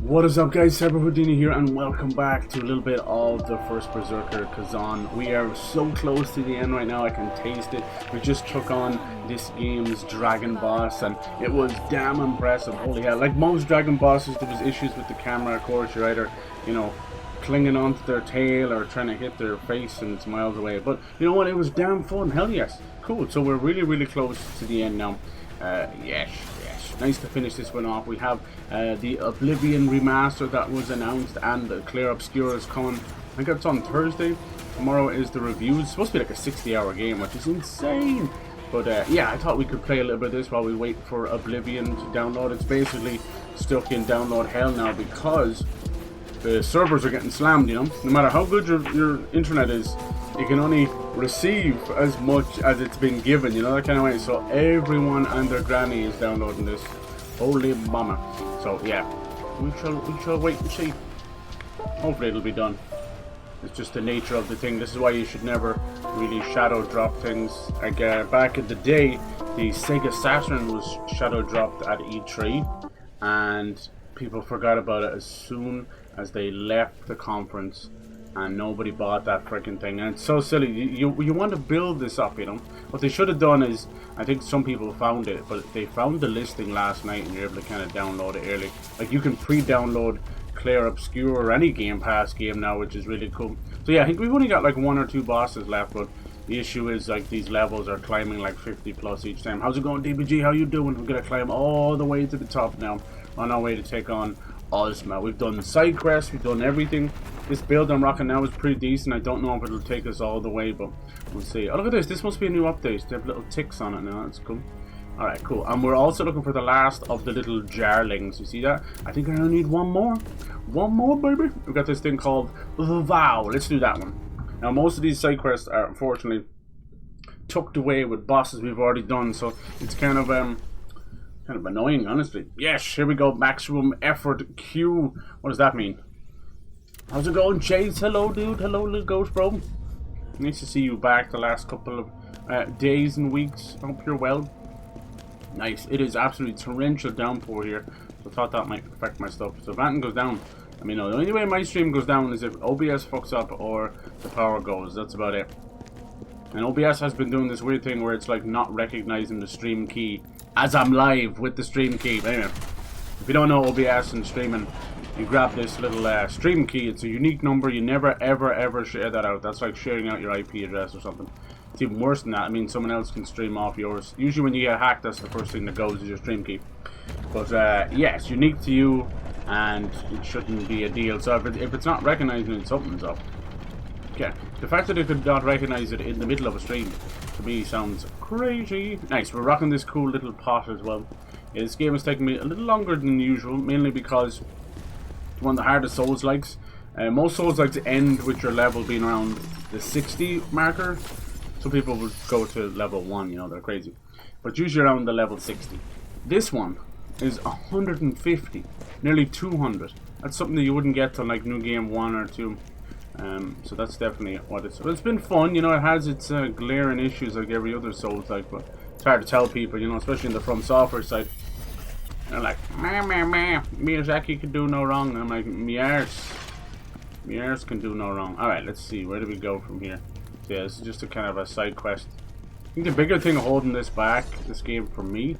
What is up, guys? Cyber Houdini here, and welcome back to a little bit of the First Berserker Khazan. We are so close to the end right now, I can taste it. We just took on this game's dragon boss, and it was damn impressive. Holy hell. Like most dragon bosses, there was issues with the camera. Of course, you're either, clinging onto their tail or trying to hit their face and it's miles away. But you know what? It was damn fun. Hell yes. Cool. So we're really close to the end now. Yes. Nice to finish this one off. We have the Oblivion remaster that was announced, and the Clear Obscura is coming. I think it's on Thursday. Tomorrow is the review. It's supposed to be like a 60-hour game, which is insane. But yeah, I thought we could play a little bit of this while we wait for Oblivion to download. It's basically stuck in download hell now because the servers are getting slammed, No matter how good your internet is, you can only receive as much as it's been given, that kind of way. So everyone and their granny is downloading this. Holy mama. So yeah, we shall wait and see. Hopefully it'll be done. It's just the nature of the thing. This is why you should never really shadow drop things. Like back in the day, the Sega Saturn was shadow dropped at E3, and people forgot about it as soon as they left the conference. And nobody bought that freaking thing, and it's so silly. You want to build this up, What they should have done is, I think some people found it, but they found the listing last night, and you're able to kind of download it early. Like you can pre-download Clear Obscura or any Game Pass game now, which is really cool. So yeah, I think we've only got like 1 or 2 bosses left, but the issue is like these levels are climbing like 50 plus each time. How's it going, DBG? How you doing? We're gonna climb all the way to the top now, on our way to take on Ozma. We've done side quests, we've done everything. This build I'm rocking now is pretty decent. I don't know if it'll take us all the way, but we'll see. Oh, look at this. This must be a new update. They have little ticks on it now. That's cool. Alright, cool. And we're also looking for the last of the little jarlings. You see that? I think I only need one more. One more, baby. We've got this thing called the Vow. Let's do that one. Now, most of these side quests are unfortunately tucked away with bosses we've already done, so it's kind of annoying, honestly. Yes, here we go. Maximum effort Q. What does that mean? How's it going, Chase? Hello, dude. Hello, little ghost bro. Nice to see you back the last couple of days and weeks. Hope you're well. Nice. It is absolutely torrential downpour here, so I thought that might affect my stuff. So if anything goes down, the only way my stream goes down is if OBS fucks up or the power goes. That's about it. And OBS has been doing this weird thing where it's like not recognizing the stream key as I'm live with the stream key. But anyway, if you don't know OBS and streaming, you grab this little stream key. It's a unique number. You never ever share that out. That's like sharing out your IP address or something. It's even worse than that. I mean, someone else can stream off yours. Usually when you get hacked, that's the first thing that goes is your stream key. But yeah, it's unique to you, and it shouldn't be a deal. So if it's not recognizing it, something's up. Okay, the fact that it could not recognize it in the middle of a stream, to me, sounds crazy. Nice, we're rocking this cool little pot as well. Yeah, this game has taken me a little longer than usual, mainly because it's one of the hardest Souls-likes. Most Souls-likes end with your level being around the 60 marker. Some people would go to level 1, they're crazy. But usually around the level 60. This one is 150, nearly 200. That's something that you wouldn't get till like New Game 1 or 2. So that's definitely what it's. But it's been fun, it has its glaring issues like every other Souls-like, but it's hard to tell people, especially in the From Software side. They're like, Miyazaki can do no wrong. And I'm like, me arse can do no wrong. Alright, let's see, where do we go from here? So yeah, this is just a kind of a side quest. I think the bigger thing holding this game for me,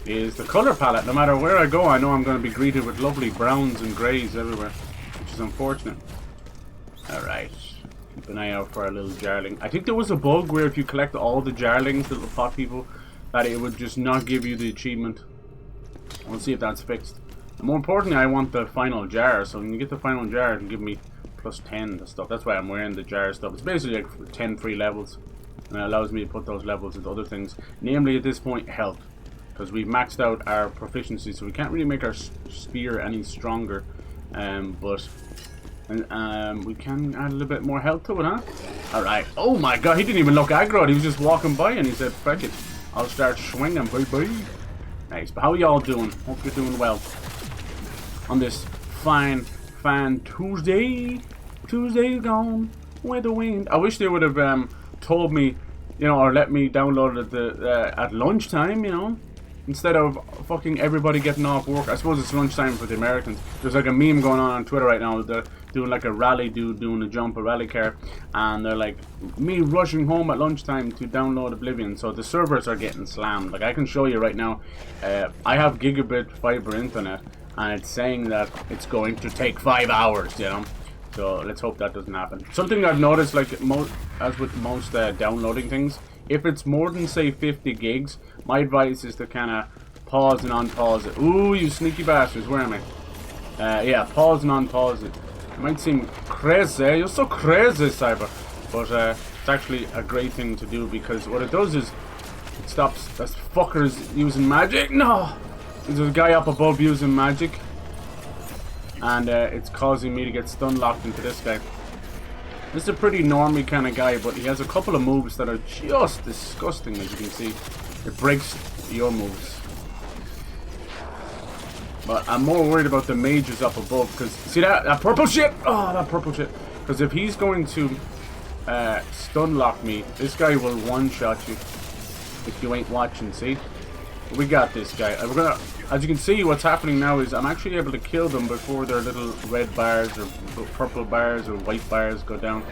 is the color palette. No matter where I go, I know I'm going to be greeted with lovely browns and greys everywhere, which is unfortunate. Alright, keep an eye out for our little jarling. I think there was a bug where if you collect all the jarlings, the little pot people, that it would just not give you the achievement. We'll see if that's fixed. And more importantly, I want the final jar. So when you get the final jar, it can give me plus 10 to stuff. That's why I'm wearing the jar stuff. It's basically like 10 free levels. And it allows me to put those levels into other things. Namely, at this point, health. Because we've maxed out our proficiency, so we can't really make our spear any stronger. But we can add a little bit more health to it, huh? Alright. Oh my god, he didn't even look aggro. He was just walking by and he said, "Fuck it, I'll start swinging, baby." Nice. But how y'all doing? Hope you're doing well on this fine Tuesday. Tuesday's gone with the wind. I wish they would have told me, or let me download it at lunchtime, instead of fucking everybody getting off work. I suppose it's lunchtime for the Americans. There's like a meme going on Twitter right now. They're doing like a rally dude doing a jump, a rally car, and they're like, me rushing home at lunchtime to download Oblivion. So the servers are getting slammed. Like I can show you right now. I have gigabit fiber internet, and it's saying that it's going to take 5 hours. You know. So let's hope that doesn't happen. Something I've noticed, like as with most downloading things, if it's more than say 50 gigs, my advice is to kind of pause and unpause it. Ooh, you sneaky bastards! Where am I? Yeah, pause and unpause it. It might seem crazy. You're so crazy, Cyber, but it's actually a great thing to do because what it does is it stops those fuckers using magic. No, there's a guy up above using magic. And it's causing me to get stun locked into this guy. This is a pretty normie kind of guy, but he has a couple of moves that are just disgusting, as you can see. It breaks your moves. But I'm more worried about the mages up above, because see that purple shit? Oh, that purple shit. Because if he's going to stun lock me, this guy will one-shot you if you ain't watching, see? We got this guy. We're gonna, as you can see, what's happening now is I'm actually able to kill them before their little red bars or purple bars or white bars go down.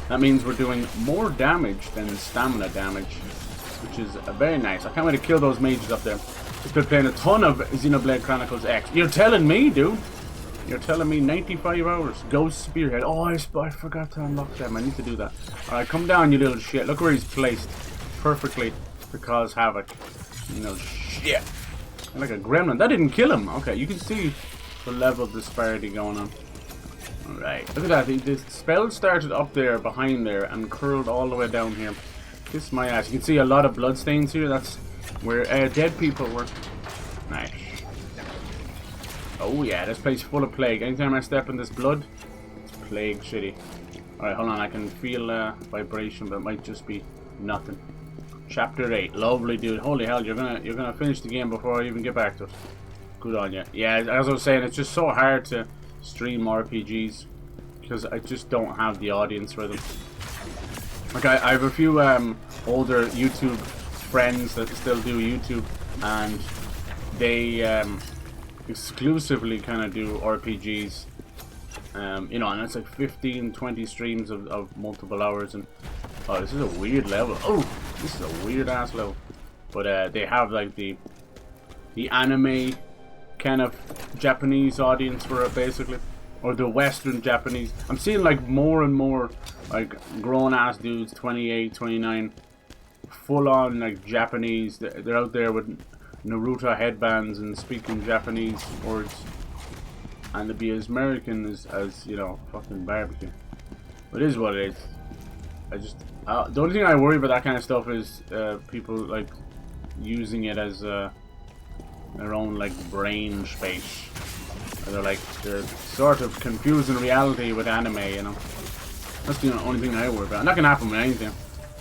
That means we're doing more damage than stamina damage, which is very nice. I can't wait to kill those mages up there. I've been playing a ton of Xenoblade Chronicles X. You're telling me, dude? You're telling me 95 hours. Ghost Spearhead. Oh, I forgot to unlock them. I need to do that. Alright, come down, you little shit. Look where he's placed. Perfectly to cause havoc. You know, shit. Like a gremlin. That didn't kill him. Okay, you can see the level disparity going on. Alright, look at that. The spell started up there, behind there, and curled all the way down here. Kiss my ass. You can see a lot of bloodstains here. That's where dead people were. Nice. Oh yeah, this place full of plague. Anytime I step in this blood, it's plague shitty. Alright, hold on. I can feel vibration, but it might just be nothing. Chapter 8, lovely dude. Holy hell, you're gonna finish the game before I even get back to it. Good on you. Yeah, as I was saying, it's just so hard to stream RPGs because I just don't have the audience for them. Like I have a few older YouTube friends that still do YouTube, and they exclusively kind of do RPGs. You know, and it's like 15-20 streams of multiple hours, and oh, this is a weird level. Oh, this is a weird ass level. But they have like the anime kind of Japanese audience for it, basically, or the Western Japanese. I'm seeing like more and more like grown ass dudes, 28, 29, full on like Japanese. They're out there with Naruto headbands and speaking Japanese words, and to be as American as you know, fucking barbecue. But it is what it is. I just the only thing I worry about that kind of stuff is people like using it as their own like brain space. They're sort of confusing reality with anime, you know. That's the only thing I worry about. And that can happen with anything.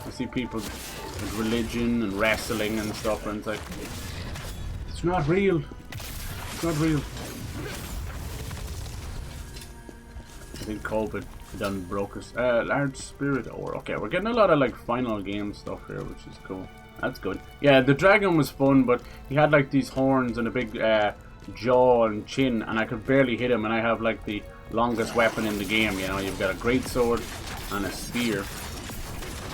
I see people with religion and wrestling and stuff, and it's like, it's not real. It's not real. I think COVID done broke us. Large spirit ore. Okay, we're getting a lot of like final game stuff here, which is cool. That's good. Yeah, the dragon was fun, but he had like these horns and a big jaw and chin, and I could barely hit him, and I have like the longest weapon in the game, you know. You've got a great sword and a spear,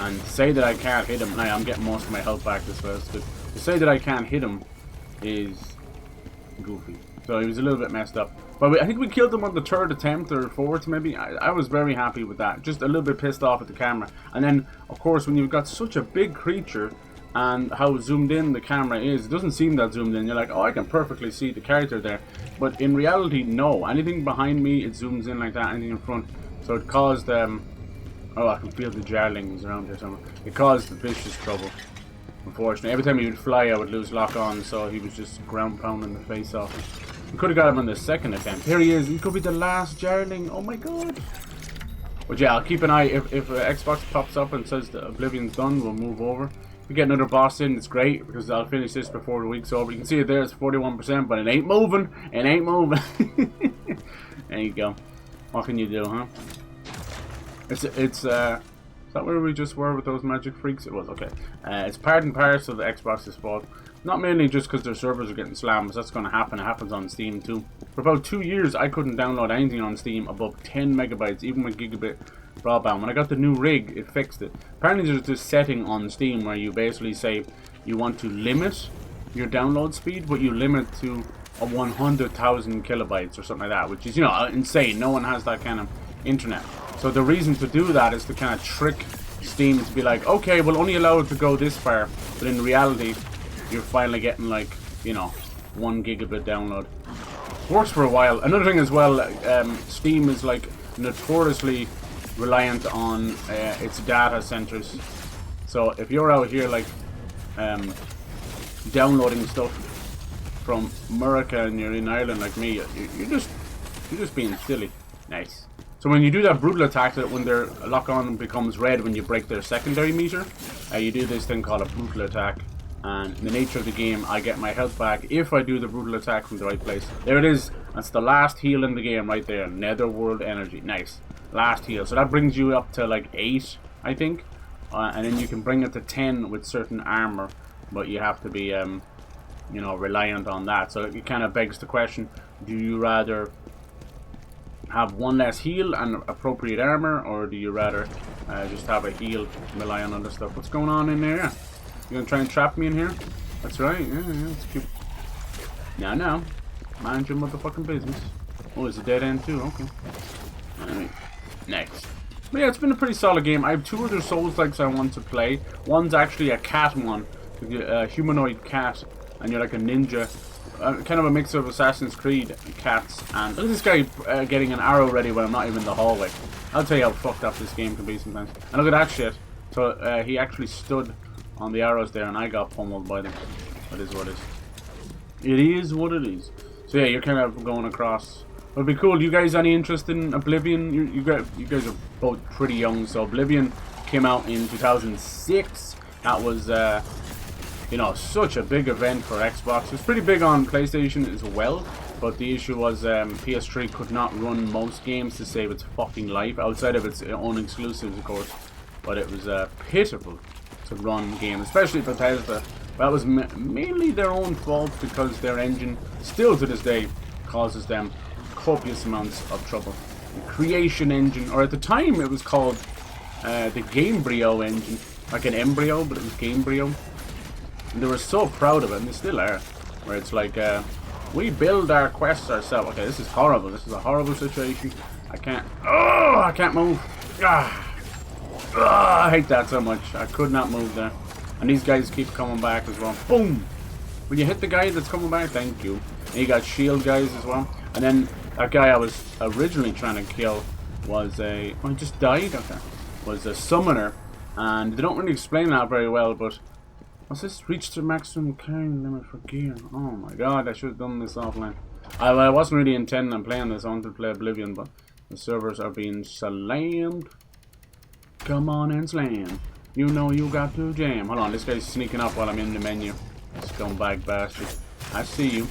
and to say that I can't hit him, I'm getting most of my health back this way, but to say that I can't hit him is goofy. So he was a little bit messed up, but I think we killed him on the third attempt or fourth maybe. I was very happy with that. Just a little bit pissed off at the camera, and then of course when you've got such a big creature and how zoomed in the camera is, it doesn't seem that zoomed in. You're like, oh, I can perfectly see the character there, but in reality, no. Anything behind me, it zooms in like that. Anything in front, so it caused oh, I can feel the jarlings around here somewhere. It caused vicious trouble, unfortunately. Every time he would fly, I would lose lock on, so he was just ground pounding the face off me. We could have got him on the second attempt. Here he is. He could be the last jarling. Oh my god. But yeah, I'll keep an eye. If Xbox pops up and says that Oblivion's done, we'll move over. If we get another boss in, it's great, because I'll finish this before the week's over. You can see it there, it's 41%, but it ain't moving. It ain't moving. There you go. What can you do, huh? It's is that where we just were with those magic freaks? It was, okay. It's part and parcel of the Xbox's fault. Not mainly just because their servers are getting slammed, because that's going to happen. It happens on Steam too. For about 2 years, I couldn't download anything on Steam above 10 megabytes, even with gigabit broadband. When I got the new rig, it fixed it. Apparently there's this setting on Steam where you basically say you want to limit your download speed, but you limit to a 100,000 kilobytes or something like that, which is, you know, insane. No one has that kind of internet. So the reason to do that is to kind of trick Steam to be like, okay, we'll only allow it to go this far, but in reality, you're finally getting like, you know, 1 gigabit download. Works for a while. Another thing as well, Steam is like notoriously reliant on its data centers. So if you're out here like downloading stuff from America and you're in Ireland like me, you're just being silly. Nice. So when you do that brutal attack, that when their lock-on becomes red when you break their secondary meter, you do this thing called a brutal attack. And in the nature of the game, I get my health back if I do the brutal attack from the right place. There it is. That's the last heal in the game right there. Netherworld energy. Nice. Last heal. So that brings you up to like 8, I think. And then you can bring it to 10 with certain armor. But you have to be, you know, reliant on that. So it kind of begs the question, do you rather have 1 less heal and appropriate armor, or do you rather just have a heal, rely on other stuff? What's going on in there? You gonna try and trap me in here? That's right, yeah, that's cute. No. Mind your motherfucking business. Oh, it's a dead end too, okay. Alright, next. But yeah, it's been a pretty solid game. I have 2 other Souls-likes I want to play. One's actually a cat one, a humanoid cat, and you're like a ninja. Kind of a mix of Assassin's Creed cats. And look at this guy getting an arrow ready when I'm not even in the hallway. I'll tell you how fucked up this game can be sometimes. And look at that shit. So he actually stood on the arrows there and I got pummeled by them. That is what it is. It is what it is. So yeah, you're kind of going across. It'd be cool. You guys any interest in Oblivion? You guys are both pretty young. So Oblivion came out in 2006. That was you know, such a big event for Xbox. It was pretty big on PlayStation as well, but the issue was PS3 could not run most games to save its fucking life, outside of its own exclusives, of course. But it was pitiful to run games, especially Bethesda. That was mainly their own fault, because their engine, still to this day, causes them copious amounts of trouble. The Creation engine, or at the time it was called the Gamebryo engine, like an embryo, but it was Gamebryo. And they were so proud of it, and they still are. Where it's like, we build our quests ourselves. Okay, this is horrible. This is a horrible situation. I can't. Oh, I can't move. I hate that so much. I could not move there. And these guys keep coming back as well. Boom! When you hit the guy that's coming back, thank you. And you got shield guys as well. And then that guy I was originally trying to kill was a. Oh, he just died? Okay. Was a summoner. And they don't really explain that very well, but. What's this? Reach the maximum carrying limit for gear. Oh my god, I should have done this offline. I wasn't really intending on playing this. I wanted to play Oblivion, but the servers are being slammed. Come on and slam. You know you got to jam. Hold on, this guy's sneaking up while I'm in the menu. Scumbag bastard. I see you,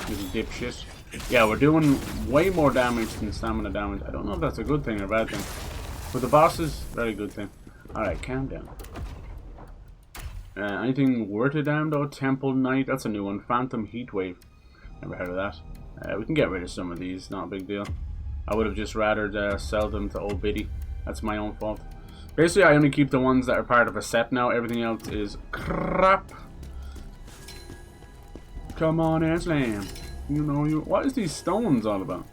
little dipshit. Yeah, we're doing way more damage than stamina damage. I don't know if that's a good thing or a bad thing. For the bosses, very good thing. Alright, calm down. Anything worth a damn though? Temple Knight, that's a new one. Phantom Heatwave, never heard of that. We can get rid of some of these, not a big deal. I would have just rather sell them to old Biddy. That's my own fault. Basically, I only keep the ones that are part of a set now. Everything else is crap. Come on and slam. You know you. What is these stones all about?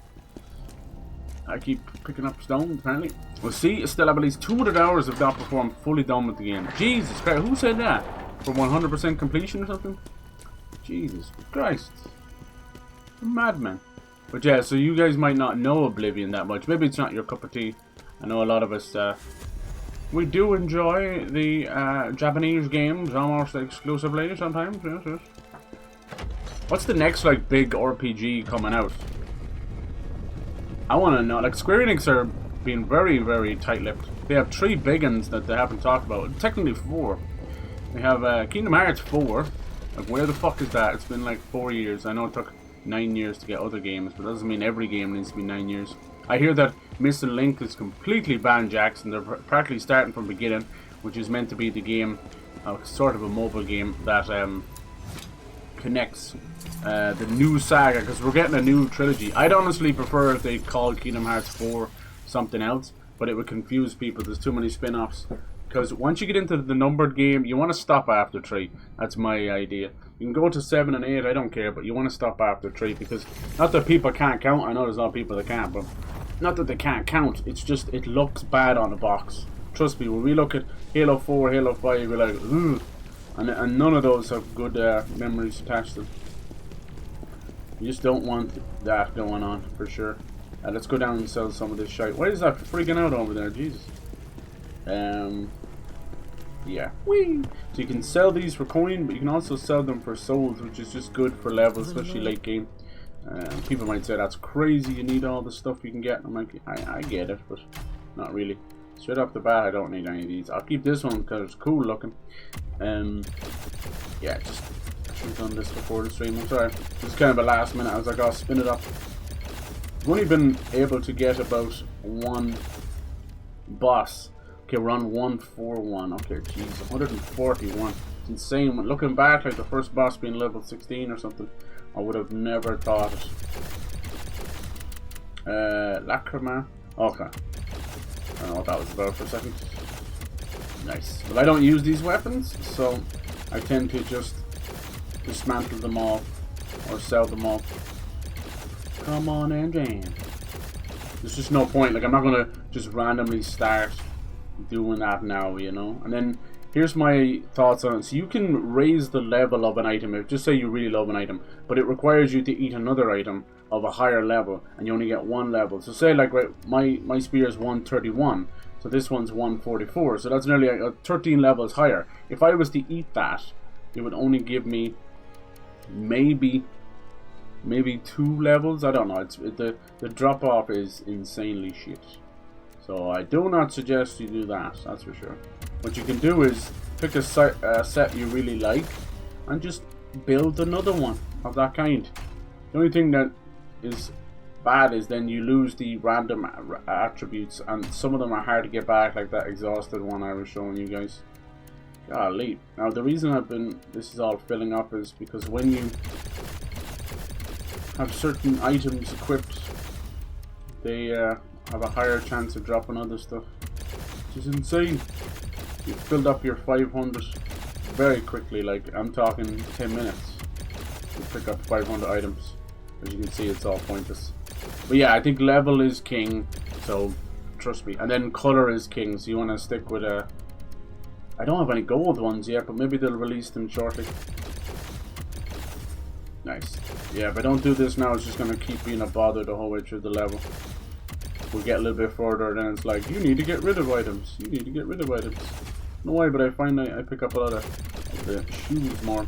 I keep picking up stones, apparently. We'll see, still have at least 200 hours of that before I'm fully done with the game. Jesus Christ, who said that? For 100% completion or something? Jesus Christ. A madman. But yeah, so you guys might not know Oblivion that much. Maybe it's not your cup of tea. I know a lot of us, we do enjoy the Japanese games almost exclusively sometimes, yes. What's the next, like, big RPG coming out? I want to know. Like, Square Enix are being very, very tight-lipped. They have 3 big ones that they haven't talked about. Technically 4. They have Kingdom Hearts 4. Like, where the fuck is that? It's been like 4 years. I know it took 9 years to get other games, but that doesn't mean every game needs to be 9 years. I hear that Missing Link is completely banned Jackson. They're practically starting from the beginning, which is meant to be the game, sort of a mobile game that connects the new saga, because we're getting a new trilogy. I'd honestly prefer if they called Kingdom Hearts 4 something else, but it would confuse people. There's too many spin-offs. Because once you get into the numbered game, you want to stop after 3. That's my idea. You can go to 7 and 8, I don't care, but you want to stop after 3, because not that people can't count. I know there's a lot of people that can't, but not that they can't count. It's just, it looks bad on the box. Trust me, when we look at Halo 4, Halo 5, we're like, ugh. And none of those have good memories attached to them. You just don't want that going on, for sure. Let's go down and sell some of this shite. Why is that freaking out over there? Jesus. Yeah. Whee! So you can sell these for coin, but you can also sell them for souls, which is just good for levels, especially late game. People might say that's crazy, you need all the stuff you can get. I'm like, I get it, but not really. Straight off the bat, I don't need any of these. I'll keep this one because it's cool looking. Yeah, just should have done this before the stream. I'm sorry. This is kind of a last minute. I was like, I'll spin it up. I've only been able to get about one boss. Okay, we're on 141. Okay, geez, 141. It's insane. When looking back, like the first boss being level 16 or something, I would have never thought it. Lacrima. Okay. I don't know what that was about for a second. Nice. Well, I don't use these weapons, so I tend to just dismantle them all or sell them all. Come on and jam. There's just no point. Like, I'm not gonna just randomly start doing that now, you know. And then here's my thoughts on it. So you can raise the level of an item. Just say you really love an item, but it requires you to eat another item of a higher level, and you only get one level. So say like, right, my spear is 131, so this one's 144, so that's nearly 13 levels higher. If I was to eat that, it would only give me maybe 2 levels. I don't know. The drop off is insanely shit. So I do not suggest you do that, that's for sure. What you can do is pick a set you really like and just build another one of that kind. The only thing that is bad is then you lose the random attributes, and some of them are hard to get back, like that exhausted one I was showing you guys. Golly. Now the reason this is all filling up is because when you have certain items equipped, they have a higher chance of dropping other stuff, which is insane. You filled up your 500 very quickly, like I'm talking 10 minutes. You pick up 500 items. As you can see, it's all pointless. But yeah, I think level is king, so trust me. And then color is king, so you want to stick with a... I don't have any gold ones yet, but maybe they'll release them shortly. Nice. Yeah, if I don't do this now, it's just going to keep being a bother the whole way through the level. We'll get a little bit further, then it's like, you need to get rid of items. You need to get rid of items. No way, but I find I pick up a lot of the shoes more.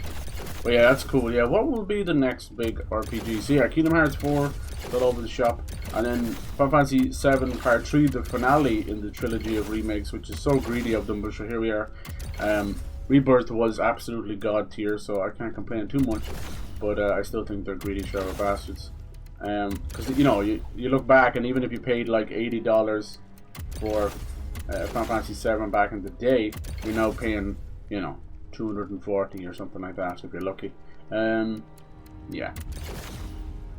But yeah, that's cool. Yeah, what will be the next big RPG? So yeah, Kingdom Hearts 4, all over the shop. And then Final Fantasy 7 Part 3, the finale in the trilogy of remakes, which is so greedy of them, but sure, here we are. Rebirth was absolutely god tier, so I can't complain too much. But I still think they're greedy shower bastards. Because, you know, you look back, and even if you paid like $80 for Final Fantasy 7 back in the day, you're now paying, you know, 240 or something like that if you're lucky. Yeah,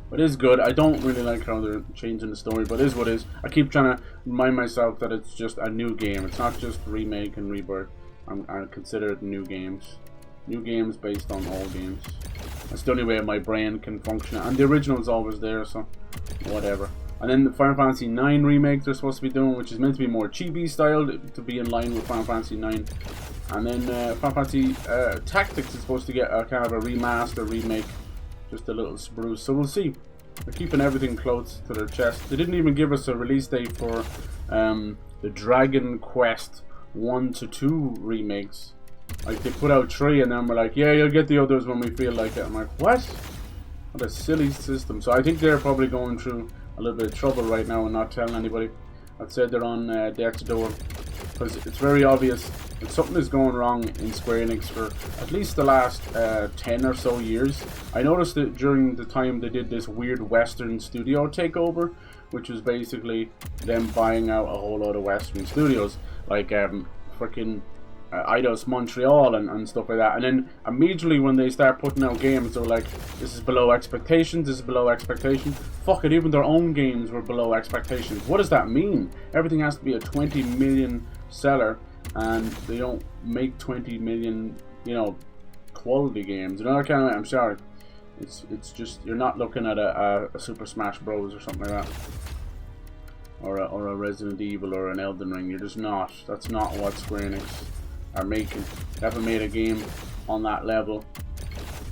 but it is good. I don't really like how they're changing the story, but it is what it is. I keep trying to remind myself that it's just a new game. It's not just remake and rebirth. I consider it new games based on old games. That's the only way my brain can function, and the original is always there, so whatever. And then the Final Fantasy 9 remake they're supposed to be doing, which is meant to be more chibi styled to be in line with Final Fantasy 9. And then Final Fantasy Tactics is supposed to get a kind of a remaster remake, just a little spruce. So we'll see. They're keeping everything close to their chest. They didn't even give us a release date for the Dragon Quest 1 to 2 remakes. Like, they put out 3 and then we're like, yeah, you'll get the others when we feel like it. I'm like, what? What a silly system. So I think they're probably going through a little bit of trouble right now and not telling anybody. I'd say they're on death's door, because it's very obvious that something is going wrong in Square Enix for at least the last 10 or so years. I noticed that during the time they did this weird Western studio takeover, which was basically them buying out a whole lot of Western studios, like freaking Eidos Montreal and stuff like that. And then immediately when they start putting out games, they're like, this is below expectations, this is below expectations. Fuck it, even their own games were below expectations. What does that mean? Everything has to be a 20 million seller, and they don't make 20 million, you know, quality games. You know, that kind of, I'm sorry. It's just, you're not looking at a Super Smash Bros. Or something like that. Or a Resident Evil or an Elden Ring. You're just not. That's not what Square Enix are making. They haven't made a game on that level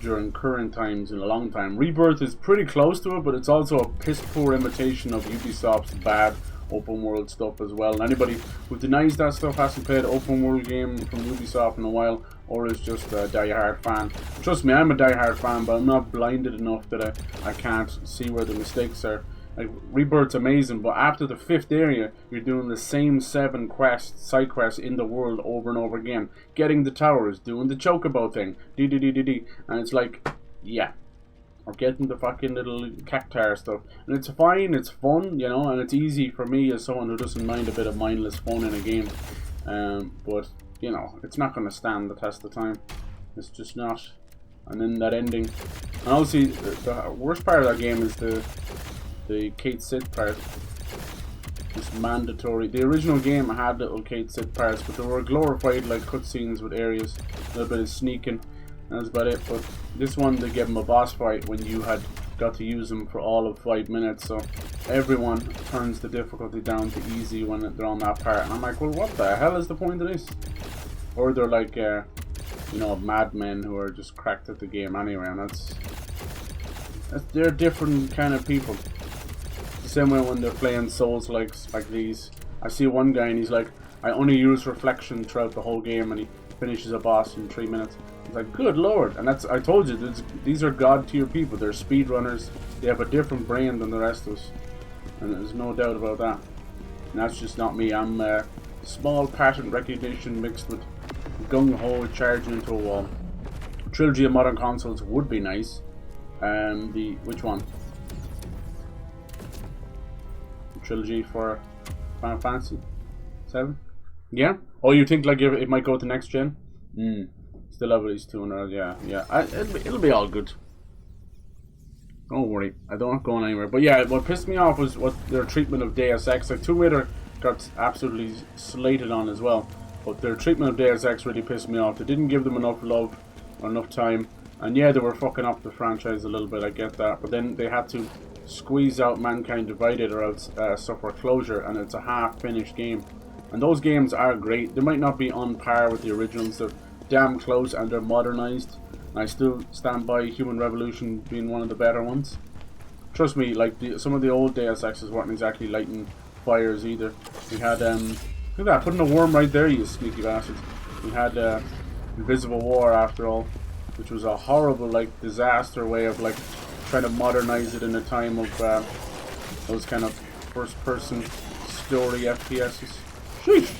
during current times in a long time. Rebirth is pretty close to it, but it's also a piss poor imitation of Ubisoft's bad open world stuff as well. And anybody who denies that stuff hasn't played an open world game from Ubisoft in a while, or is just a die-hard fan. Trust me, I'm a die-hard fan, but I'm not blinded enough that I can't see where the mistakes are. Like, Rebirth's amazing, but after the 5th area, you're doing the same 7 quests, side quests in the world over and over again. Getting the towers, doing the chocobo thing, and it's like, yeah. Or getting the fucking little cactar stuff. And it's fine, it's fun, you know, and it's easy for me as someone who doesn't mind a bit of mindless fun in a game. But, you know, it's not going to stand the test of time. It's just not. And then that ending. And obviously, the worst part of that game is the Kate Sith part. It's mandatory. The original game had little Kate Sith parts, but they were glorified like cutscenes with areas, a little bit of sneaking, and that's about it. But this one, they gave them a boss fight when you had got to use them for all of 5 minutes, so everyone turns the difficulty down to easy when they're on that part. And I'm like, well, what the hell is the point of this? Or they're like, you know, madmen who are just cracked at the game anyway, and they're different kind of people. Same way when they're playing Souls like these. I see one guy and he's like, I only use reflection throughout the whole game, and he finishes a boss in 3 minutes. It's like, good lord. And that's, I told you, these are god tier people. They're speedrunners. They have a different brain than the rest of us, and there's no doubt about that. And that's just not me. I'm small pattern recognition mixed with gung-ho charging into a wall. A trilogy of modern consoles would be nice. Which one? Trilogy for Final Fantasy 7? Yeah? Oh, you think like it might go to next gen? Still have at least 200, yeah. It'll be all good. Don't worry, I don't go anywhere. But yeah, what pissed me off was what their treatment of Deus Ex. Like, Tomb Raider got absolutely slated on as well, but their treatment of Deus Ex really pissed me off. They didn't give them enough love or enough time. And yeah, they were fucking up the franchise a little bit, I get that. But then they had to squeeze out Mankind Divided or else suffer closure, and it's a half-finished game. And those games are great. They might not be on par with the originals. They're damn close and they're modernized. And I still stand by Human Revolution being one of the better ones. Trust me, like some of the old Deus Exes weren't exactly lighting fires either. We had, look at that, putting a worm right there, you sneaky bastards. We had Invisible War after all, which was a horrible, like, disaster way of, like, trying to modernize it in a time of those kind of first-person story FPSs. Sheesh!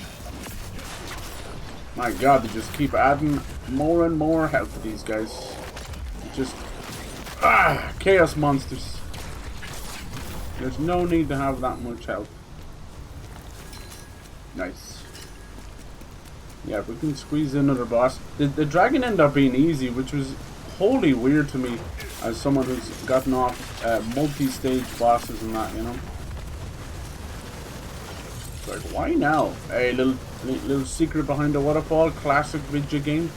My god, they just keep adding more and more health to these guys. Just chaos monsters. There's no need to have that much health. Nice. Yeah, if we can squeeze in another boss. The dragon ended up being easy, which was wholly weird to me as someone who's gotten off multi-stage bosses and that, you know. It's like, why now? A little secret behind the waterfall, classic video game.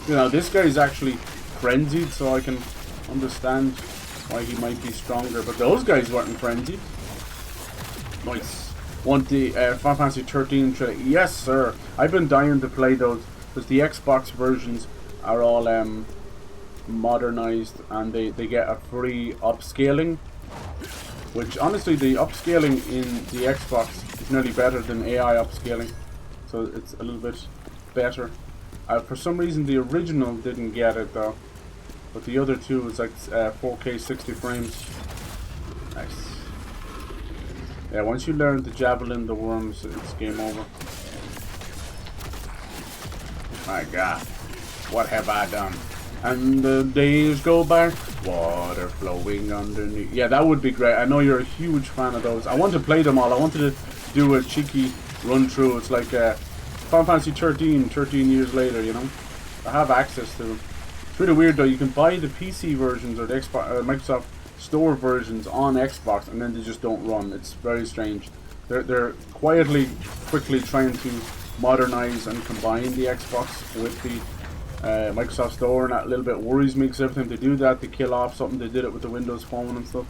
You know, this guy's actually frenzied, so I can understand why he might be stronger. But those guys weren't frenzied. Nice. Want the Final Fantasy 13 trailer? Yes, sir. I've been dying to play those because the Xbox versions are all modernized, and they get a free upscaling, which honestly the upscaling in the Xbox is nearly better than AI upscaling, so it's a little bit better. For some reason the original didn't get it though, but the other two was like 4K 60 frames. Nice. Yeah, once you learn to javelin the worms, it's game over. My god, what have I done? And the days go by, water flowing underneath. Yeah, that would be great. I know you're a huge fan of those. I want to play them all. I wanted to do a cheeky run through. It's like Final Fantasy 13 years later, you know. I have access to them. It's really weird though, you can buy the PC versions or the Xbox, Microsoft Store versions on Xbox and then they just don't run. It's very strange. They're quietly, quickly trying to modernize and combine the Xbox with the Microsoft Store, and that a little bit worries me because every time they do that they kill off something. They did it with the Windows Phone and stuff.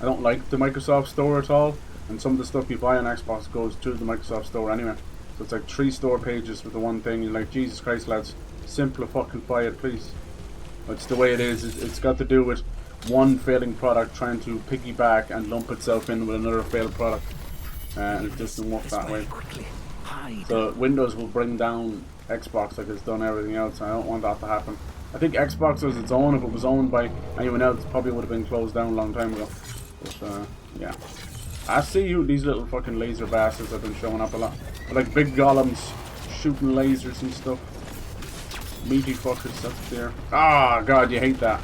I don't like the Microsoft Store at all, and some of the stuff you buy on Xbox goes to the Microsoft Store anyway. So it's like 3 store pages with the one thing. You're like, Jesus Christ lads, simplify it please. It's the way it is. It's got to do with one failing product trying to piggyback and lump itself in with another failed product, and it doesn't work that way. So Windows will bring down Xbox like it's done everything else, and I don't want that to happen. I think Xbox as its own, if it was owned by anyone else, probably would have been closed down a long time ago. But yeah, I see you, these little fucking laser bastards have been showing up a lot. They're like big golems shooting lasers and stuff. Meaty fuckers, that's there. Ah, God, you hate that.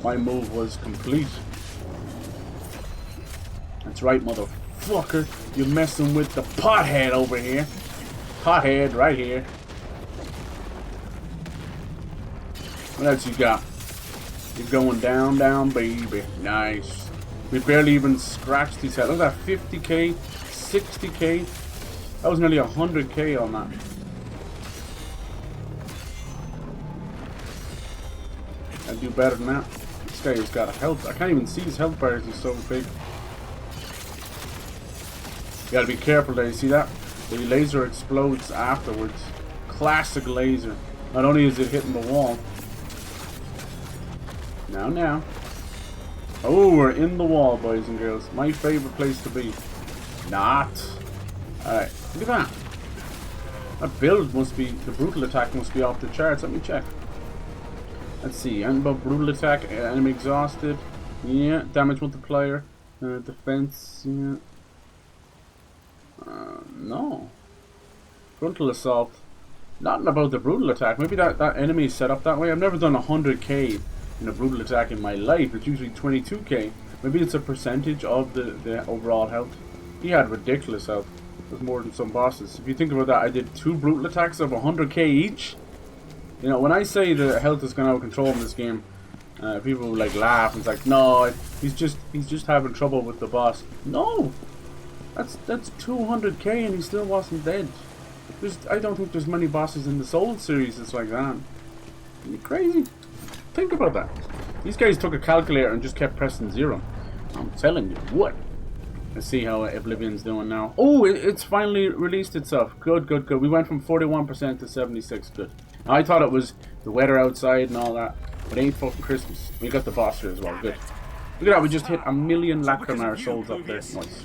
My move was complete. That's right, motherfucker. You're messing with the pothead over here. Pothead right here. What else you got? You're going down, down, baby. Nice. We barely even scratched his head. Look at that, 50k, 60k. That was nearly 100k on that. I'd do better than that. This guy has got a health. I can't even see his health bars, he's so big. You gotta be careful there, you see that? The laser explodes afterwards. Classic laser. Not only is it hitting the wall. Now. Oh, we're in the wall, boys and girls. My favorite place to be. Not. Alright, look at that. That build must be, the brutal attack must be off the charts. Let me check. Let's see, brutal attack, enemy exhausted. Yeah, damage multiplier. Defense, yeah. No. Frontal assault. Nothing about the brutal attack. Maybe that enemy is set up that way. I've never done 100k in a brutal attack in my life. It's usually 22k. Maybe it's a percentage of the overall health. He had ridiculous health. There's more than some bosses. If you think about that, I did 2 brutal attacks of 100k each. You know, when I say the health is going out of control in this game, people like laugh and it's like, no, he's just having trouble with the boss. No, that's 200k and he still wasn't dead. I don't think there's many bosses in the Soul series that's like that. Are you crazy? Think about that. These guys took a calculator and just kept pressing 0. I'm telling you what. Let's see how Oblivion's doing now. Oh, it's finally released itself. Good. We went from 41% to 76. Good. I thought it was the weather outside and all that, but it ain't fucking Christmas. We got the boss here as well. Good. Look at that. We just hit 1,000,000 Lacrimar souls up there. Nice.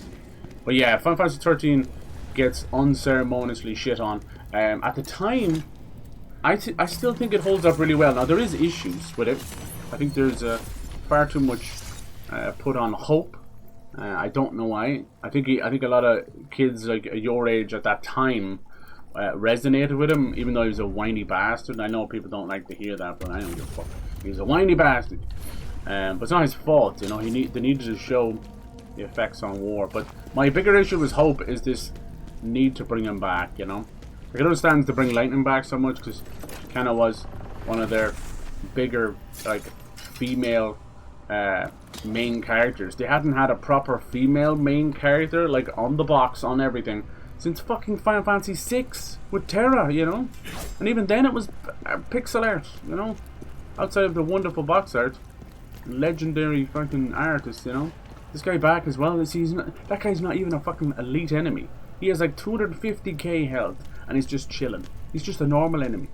But yeah, Final Fantasy 13 gets unceremoniously shit on. At the time, I still think it holds up really well. Now there is issues with it. I think there's far too much put on hope. I don't know why. I think a lot of kids like your age at that time resonated with him, even though he was a whiny bastard. I know people don't like to hear that, but I don't give a fuck. He's a whiny bastard. But it's not his fault, you know. They needed to show the effects on war. But my bigger issue with hope is this need to bring him back, you know. I can understand to bring Lightning back so much because she kind of was one of their bigger, like, female main characters. They hadn't had a proper female main character, like, on the box, on everything, since fucking Final Fantasy 6 with Terra, you know. And even then it was pixel art, you know. Outside of the wonderful box art, legendary fucking artist, you know. This guy back as well. That guy's not even a fucking elite enemy. He has like 250k health, and he's just chilling. He's just a normal enemy.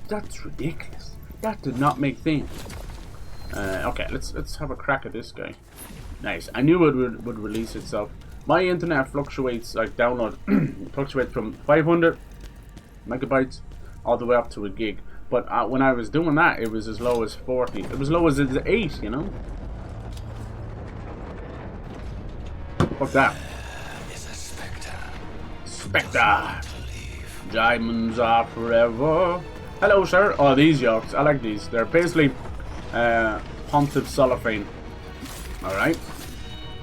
That's ridiculous. That did not make sense. Okay, let's have a crack at this guy. Nice. I knew it would release itself. My internet fluctuates, like download, fluctuates from 500 megabytes all the way up to a gig. But when I was doing that, it was as low as 40. It was as low as 8, you know. Fuck that. Spectre. Diamonds are forever. Hello, sir. Oh, these yokes. I like these. They're basically pontive cellophane. Alright.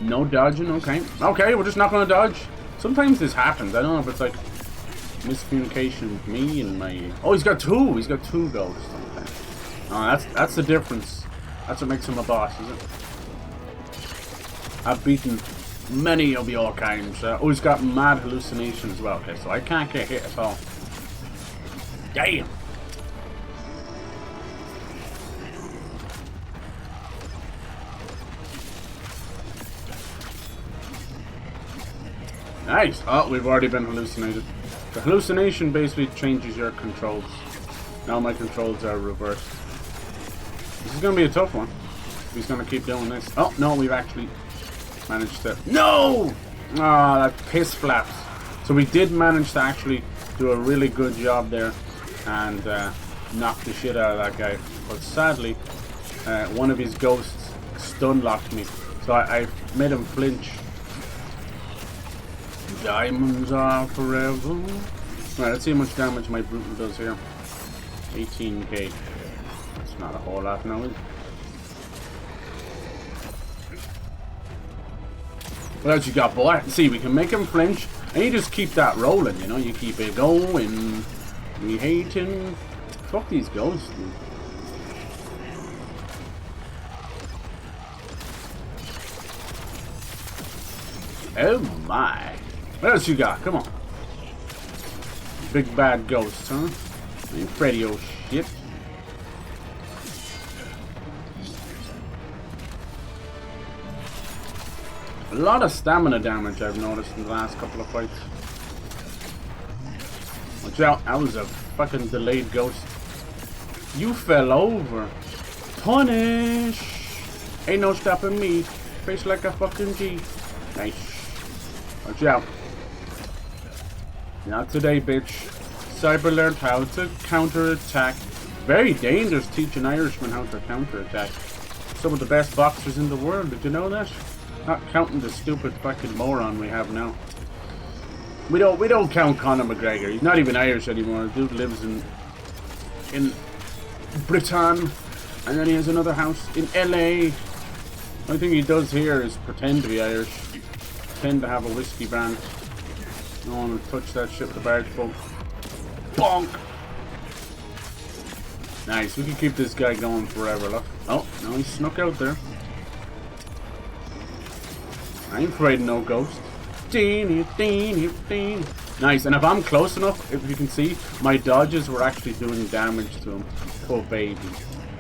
No dodging, okay. Okay, we're just not gonna dodge. Sometimes this happens. I don't know if it's like miscommunication with me and my... Oh, he's got two! He's got two ghosts. Okay. Oh, that's the difference. That's what makes him a boss, is it? I've beaten many of your kinds. Oh, he's got mad hallucination as well. Okay, so I can't get hit at all. Damn! Nice! Oh, we've already been hallucinated. The hallucination basically changes your controls. Now my controls are reversed. This is going to be a tough one. He's going to keep doing this. Oh, no, we've actually managed to... No! Ah, that piss flaps. So we did manage to actually do a really good job there and knock the shit out of that guy. But sadly, one of his ghosts stun locked me. So I made him flinch. Diamonds are forever. Right, let's see how much damage my brutal does here. 18k. That's not a whole lot now, is it? What else you got, boy? See, we can make him flinch, and you just keep that rolling, you know? You keep it going. We hate him. Fuck these ghosts, dude. Oh my. What else you got? Come on. Big bad ghosts, huh? Ain't Freddy, oh shit. A lot of stamina damage I've noticed in the last couple of fights. Watch out, that was a fucking delayed ghost. You fell over. Punish! Ain't no stopping me. Face like a fucking G. Nice. Watch out. Not today, bitch. Cyber learned how to counter-attack. Very dangerous teaching Irishmen how to counter-attack. Some of the best boxers in the world, did you know that? Not counting the stupid fucking moron we have now. We don't count Conor McGregor. He's not even Irish anymore. The dude lives in Britain, and then he has another house in LA. Only thing he does here is pretend to be Irish. Pretend to have a whiskey brand. No one will touch that shit with a barge pole. Bonk! Nice, we can keep this guy going forever, look. Oh, no, he snuck out there. I ain't afraid of no ghost. Nice, and if I'm close enough, if you can see, my dodges were actually doing damage to him. Poor baby.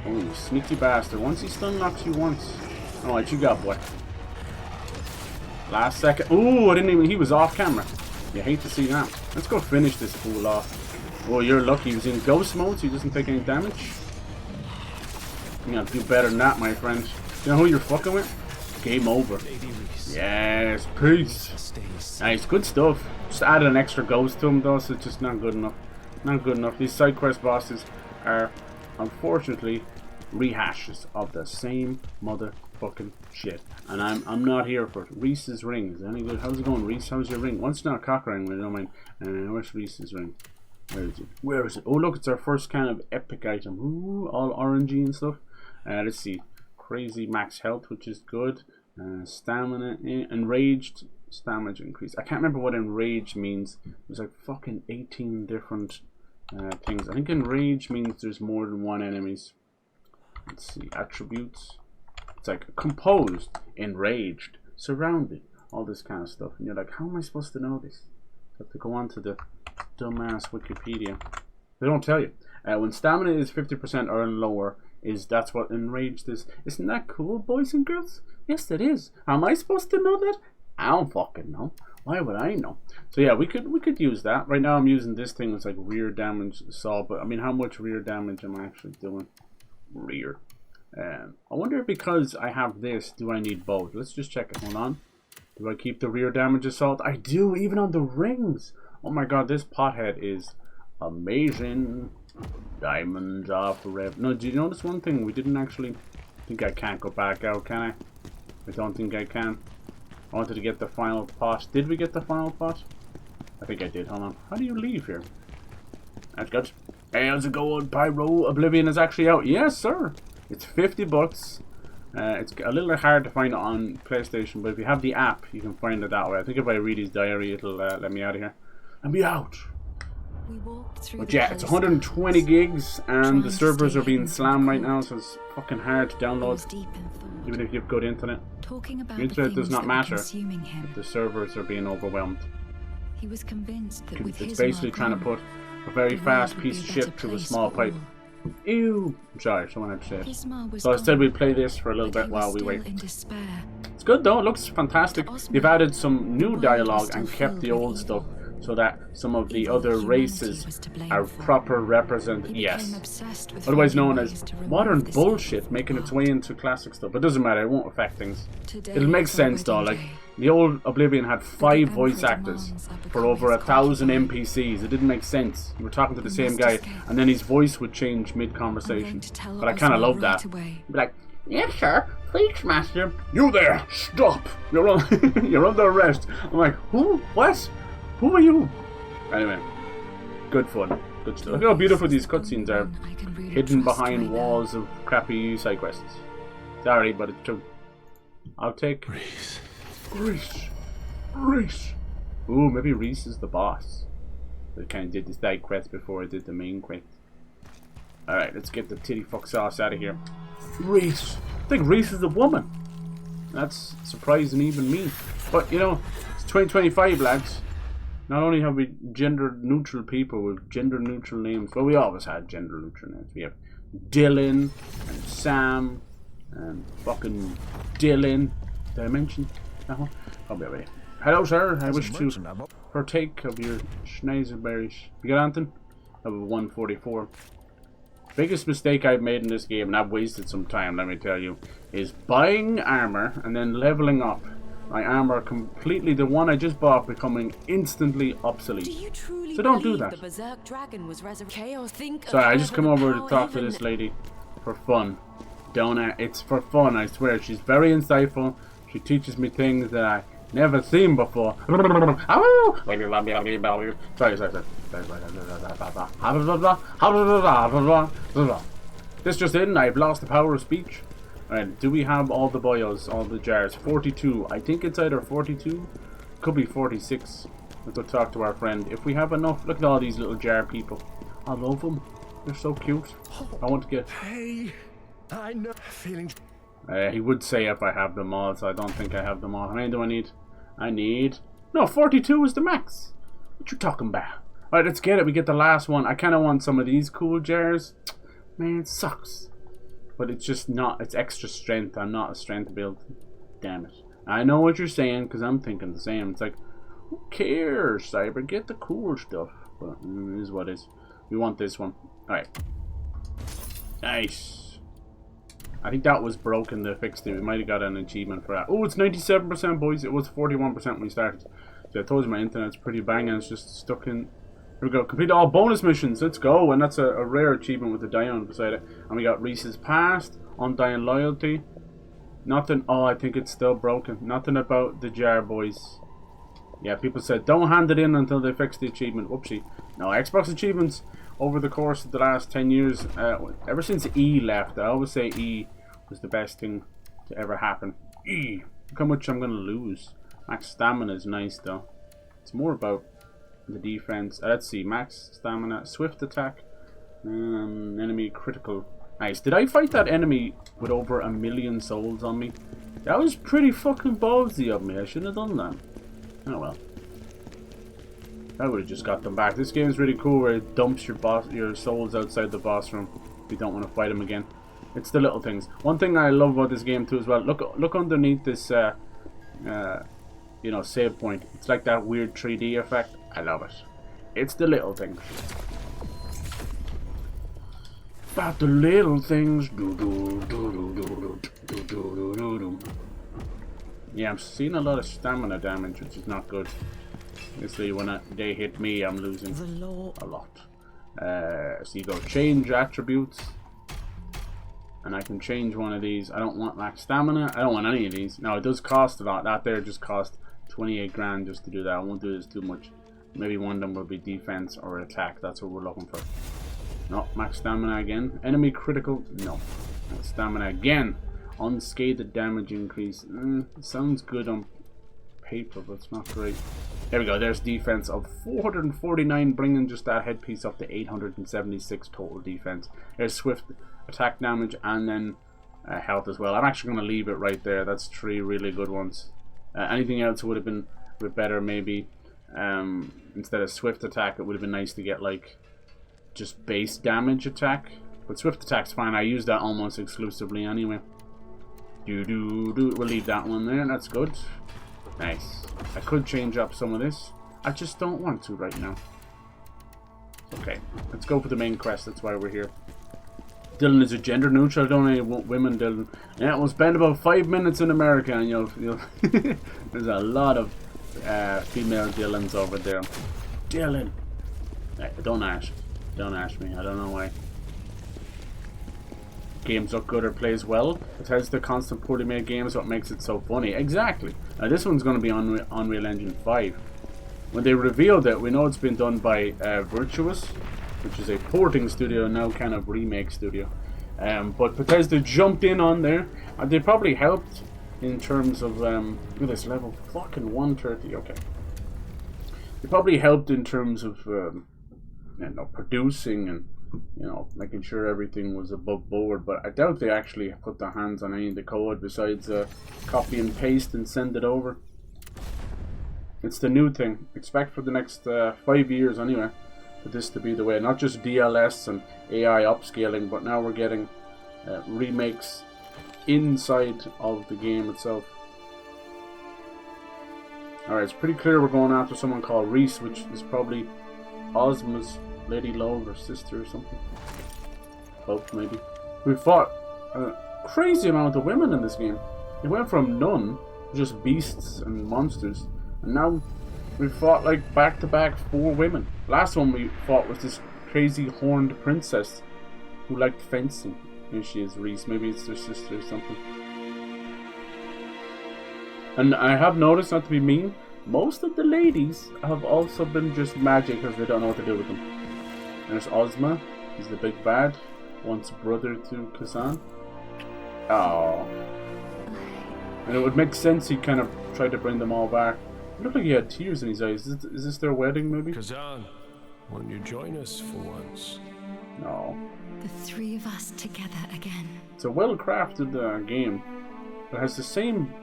Oh, you sneaky bastard. Once he stun locks you once. Alright, you got, boy. Last second. Ooh, I didn't even... He was off camera. You hate to see that. Let's go finish this fool off. Oh, you're lucky. He was in ghost mode, so he doesn't take any damage. You gotta do better than that, my friend. You know who you're fucking with? Game over. Yes, peace. Nice, good stuff. Just added an extra ghost to him, though, so it's just not good enough. Not good enough. These side quest bosses are, unfortunately, rehashes of the same motherfucking shit. And I'm not here for it. Reese's ring. Is that any good? How's it going, Reese? How's your ring? Once not a cock ring, I don't mind. Where's Reese's ring? Where is it? Where is it? Oh, look, it's our first kind of epic item. Ooh, all orangey and stuff. Let's see. Crazy max health, which is good. Stamina, enraged, stamina increase. I can't remember what enraged means. There's like fucking 18 different things. I think enraged means there's more than one enemies. Let's see, attributes. It's like composed, enraged, surrounded, all this kind of stuff. And you're like, how am I supposed to know this? I have to go on to the dumbass Wikipedia. They don't tell you. When stamina is 50% or lower, that's what enraged is. Isn't that cool, boys and girls? Yes, it is. Am I supposed to know that? I don't fucking know. Why would I know? So yeah, we could use that. Right now I'm using this thing that's like rear damage assault, but I mean, how much rear damage am I actually doing? Rear. I wonder if because I have this, do I need both? Let's just check it. Hold on. Do I keep the rear damage assault? I do, even on the rings. Oh my god, this pothead is amazing. Diamonds are forever. No, do you notice one thing? We didn't actually... I think I can't go back out, can I? I don't think I can. I wanted to get the final pot. Did we get the final pot? I think I did. Hold on. How do you leave here? That's good. Hey, how's it going, Pyro? Oblivion is actually out. Yes, sir. It's 50 bucks. It's a little hard to find it on PlayStation, but if you have the app, you can find it that way. I think if I read his diary, it'll let me out of here. Let me out. But yeah, it's 120 gigs, and the servers are being slammed right now, so it's fucking hard to download, even if you have good internet. The internet does not matter if the servers are being overwhelmed. It's basically trying to put a very fast piece of shit through a small pipe. Ew! I'm sorry, someone had to say it. So I said we'd play this for a little bit while we wait. It's good though, it looks fantastic. They've added some new dialogue and kept the old stuff, so that some of the other races are proper represented. Yes. Otherwise known as modern bullshit making its way into classic stuff. But it doesn't matter, it won't affect things. It'll make sense though, like the old Oblivion had 5 voice actors for over 1,000 NPCs. It didn't make sense. You were talking to the same guy and then his voice would change mid-conversation. But I kind of love that. Be like, yes sir, please master. You there, stop. You're under arrest. I'm like, who? What? Who are you? Anyway, good fun. Good stuff. Look how beautiful these cutscenes are. Hidden behind walls of crappy side quests. Sorry, but it's true. I'll take REESE. REESE. REESE. Ooh, maybe REESE is the boss. I kind of did the side quest before I did the main quest. Alright, let's get the titty fuck sauce out of here. REESE. I think REESE is a woman. That's surprising even me. But, you know, it's 2025, lads. Not only have we gender-neutral people with gender-neutral names, well, we always had gender-neutral names. We have Dylan and Sam and fucking Dylan. Did I mention that one? I'll be away. Hello, sir. I wish to partake of your schneiserberries. You got anything? I have a 144. Biggest mistake I've made in this game, and I've wasted some time, let me tell you, is buying armor and then leveling up. My armor completely, the one I just bought, becoming instantly obsolete. So don't do that. Sorry, I just come over to talk to this lady for fun. Don't I? It's for fun, I swear. She's very insightful. She teaches me things that I never seen before. Sorry. This just in, I've lost the power of speech. Alright, do we have all the boyos, all the jars? 42. I think it's either 42, could be 46. Let's go talk to our friend. If we have enough, look at all these little jar people. I love them. They're so cute. I want to get... Hey, I know feeling... he would say if I have them all, so I don't think I have them all. How many do I need? I need... No, 42 is the max. What you talking about? Alright, let's get it. We get the last one. I kind of want some of these cool jars. Man, it sucks. But it's just not, it's extra strength. I'm not a strength build. Damn it. I know what you're saying, because I'm thinking the same. It's like, who cares, Cyber? Get the cool stuff. But it is what it is. We want this one. Alright. Nice. I think that was broken, they fixed it. We might have got an achievement for that. Oh, it's 97%, boys. It was 41% when we started. So I told you my internet's pretty banging. It's just stuck in... Here we go. Complete all bonus missions. Let's go. And that's a rare achievement with the diamond beside it. And we got REESE's Past, Undying Loyalty. Nothing. Oh, I think it's still broken. Nothing about the jar, boys. Yeah, people said don't hand it in until they fix the achievement. Whoopsie. No, Xbox achievements over the course of the last 10 years, ever since E left, I always say E was the best thing to ever happen. E. Look how much I'm going to lose. Max stamina is nice, though. It's more about the defense. Let's see, max stamina, swift attack, enemy critical. Nice. Did I fight that enemy with over 1 million souls on me? That was pretty fucking ballsy of me. I shouldn't have done that. Oh well. I would have just got them back. This game is really cool where it dumps your souls outside the boss room if you don't want to fight him again. It's the little things. One thing I love about this game too as well. Look underneath this you know, save point. It's like that weird 3D effect. I love it. It's the little things. About the little things. Yeah, I'm seeing a lot of stamina damage, which is not good. Obviously, when they hit me, I'm losing a lot. So you go change attributes. And I can change one of these. I don't want max stamina. I don't want any of these. No, it does cost a lot. That there just cost 28 grand just to do that. I won't do this too much. Maybe one of them will be defense or attack. That's what we're looking for. No, max stamina again. Enemy critical. No. Max stamina again. Unscathed damage increase. Sounds good on paper, but it's not great. There we go. There's defense of 449, bringing just that headpiece up to 876 total defense. There's swift attack damage and then health as well. I'm actually going to leave it right there. That's 3 really good ones. Anything else would have been a bit better, maybe. Instead of swift attack, it would have been nice to get like just base damage attack. But swift attack's fine. I use that almost exclusively anyway. We'll leave that one there. That's good. Nice. I could change up some of this. I just don't want to right now. Okay, let's go for the main quest. That's why we're here. Dylan is a gender neutral. I don't want women, Dylan. Yeah, we'll spend about 5 minutes in America, and you'll there's a lot of female Dylans over there. Dylan. Hey, don't ask. Don't ask me. I don't know why. Games look good or plays well. It has the constant poorly made games, what makes it so funny. Exactly. Now this one's going to be on Unreal Engine 5. When they revealed it, we know it's been done by Virtuous, which is a porting studio, now kind of remake studio. But Bethesda jumped in on there, and they probably helped in terms of look at this level, fucking 130. Okay. They probably helped in terms of you know, producing and, you know, making sure everything was above board, but I doubt they actually put their hands on any of the code besides copy and paste and send it over. It's the new thing. Expect for the next 5 years anyway for this to be the way. Not just DLS and AI upscaling, but now we're getting remakes inside of the game itself. Alright, it's pretty clear we're going after someone called REESE, which is probably Ozma's Lady Love or sister or something. Both, maybe. We fought a crazy amount of women in this game. It went from none, just beasts and monsters, and now we fought like back-to-back 4 women. Last one we fought was this crazy horned princess who liked fencing. Here she is, REESE. Maybe it's their sister or something. And I have noticed, not to be mean, most of the ladies have also been just magic because they don't know what to do with them. There's Ozma, he's the big bad, once brother to Khazan. Oh. And it would make sense he kind of tried to bring them all back. It looked like he had tears in his eyes. Is this their wedding, maybe? Khazan, won't you join us for once? No. The 3 of us together again. It's a well-crafted game. It has the same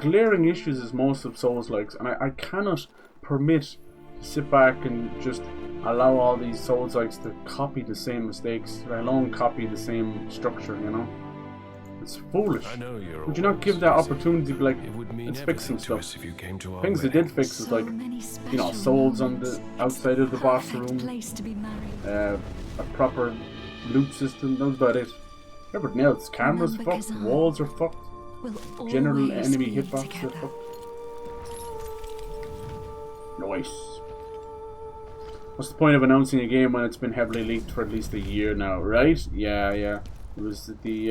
glaring issues as most of Souls-likes, and I cannot permit to sit back and just allow all these Souls-likes to copy the same mistakes, let alone copy the same structure, you know? It's foolish. I know you're Would you not give that opportunity to be like, it would mean let's fix some everything to stuff? us if you came to our Things they wedding. did fix is So like, many you know, special souls on the moments. outside of the boss Perfect room, place to be married. a proper loot system, that was about it. Everything else, cameras Remember fucked, Khazan. walls are fucked, We'll general always enemy be hitbox are together. fucked. Nice. What's the point of announcing a game when it's been heavily leaked for at least a year now, right? Yeah. It was the,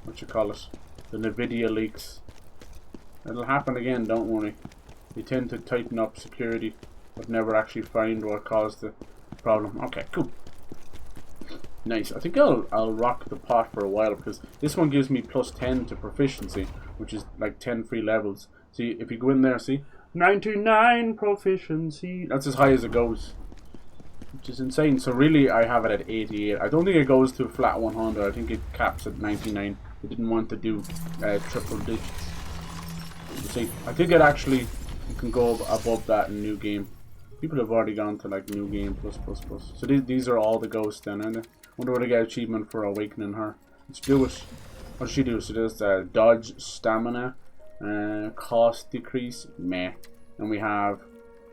what you call it? The NVIDIA leaks. It'll happen again, don't worry. They tend to tighten up security, but never actually find what caused the problem. Okay, cool. Nice. I think I'll rock the pot for a while because this one gives me plus 10 to proficiency, which is like 10 free levels. See, if you go in there, see? 99 proficiency. That's as high as it goes, which is insane. So really, I have it at 88. I don't think it goes to a flat 100. I think it caps at 99. They didn't want to do triple digits. You see, I think it actually can go above that in new game. People have already gone to like new game plus. So these are all the ghosts then, aren't they? Wonder what I get achievement for awakening her. Let's do it. What does she do? She does dodge stamina, cost decrease, meh. And we have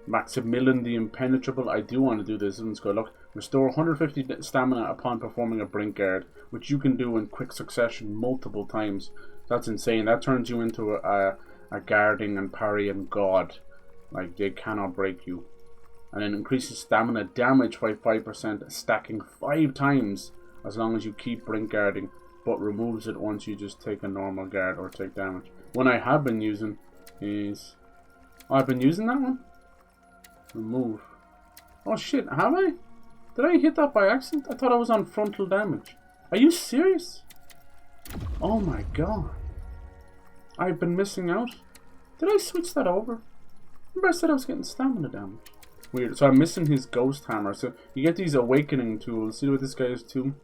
Maximilian the Impenetrable. I do want to do this. Let's go look. Restore 150 stamina upon performing a brink guard, which you can do in quick succession multiple times. That's insane. That turns you into a guarding and parrying god. Like, they cannot break you. And then increases stamina damage by 5%, stacking 5 times as long as you keep brink guarding, but removes it once you just take a normal guard or take damage. One I have been using is... Oh, I've been using that one? Remove. Oh shit, have I? Did I hit that by accident? I thought I was on frontal damage. Are you serious? Oh my god. I've been missing out. Did I switch that over? Remember I said I was getting stamina damage. Weird. So I'm missing his ghost hammer. So you get these awakening tools. See what this guy is too?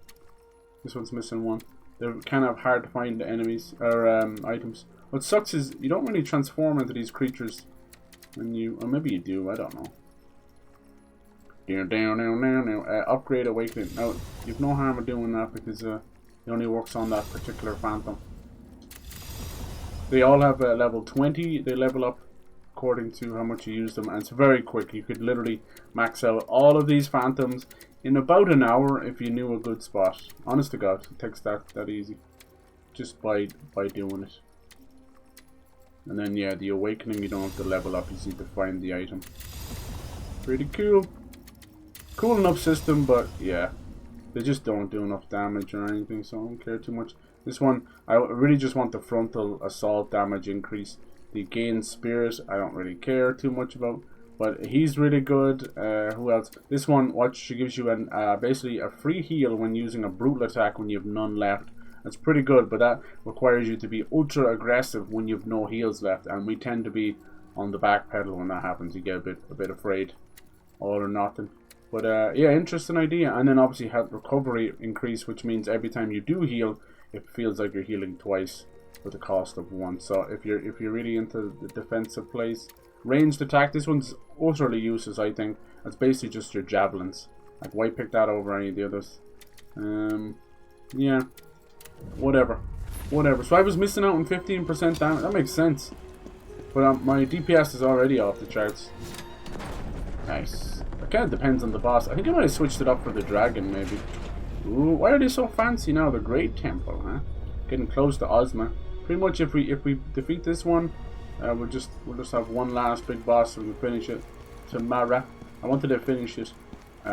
This one's missing one. They're kind of hard to find enemies or items. What sucks is you don't really transform into these creatures when you, or maybe you do. I don't know. Upgrade awakening. Now you've no harm in doing that because it only works on that particular phantom. They all have level 20. They level up according to how much you use them, and it's very quick. You could literally max out all of these phantoms in about an hour if you knew a good spot. Honest to God, it takes that easy, just by doing it. And then yeah, the awakening you don't have to level up. You just need to find the item. Pretty cool. Cool enough system, but yeah, they just don't do enough damage or anything, so I don't care too much. This one, I really just want the frontal assault damage increase. The gain spirit, I don't really care too much about, but he's really good. Who else? This one, watch, gives you an basically a free heal when using a brutal attack when you have none left. That's pretty good, but that requires you to be ultra aggressive when you have no heals left, and we tend to be on the back pedal when that happens. You get a bit afraid, all or nothing. But yeah, interesting idea. And then obviously health recovery increase, which means every time you do heal, it feels like you're healing twice with the cost of one. So if you're really into the defensive plays, ranged attack, this one's utterly useless. I think it's basically just your javelins. Like, why pick that over any of the others? Yeah, whatever. So I was missing out on 15% damage. That makes sense. But my DPS is already off the charts. Nice. It kind of depends on the boss. I think I might have switched it up for the dragon, maybe. Ooh, why are they so fancy now? The Great Temple, huh? Getting close to Ozma. Pretty much, if we defeat this one, we'll just have one last big boss and we'll finish it. Tomorrow. I wanted to finish it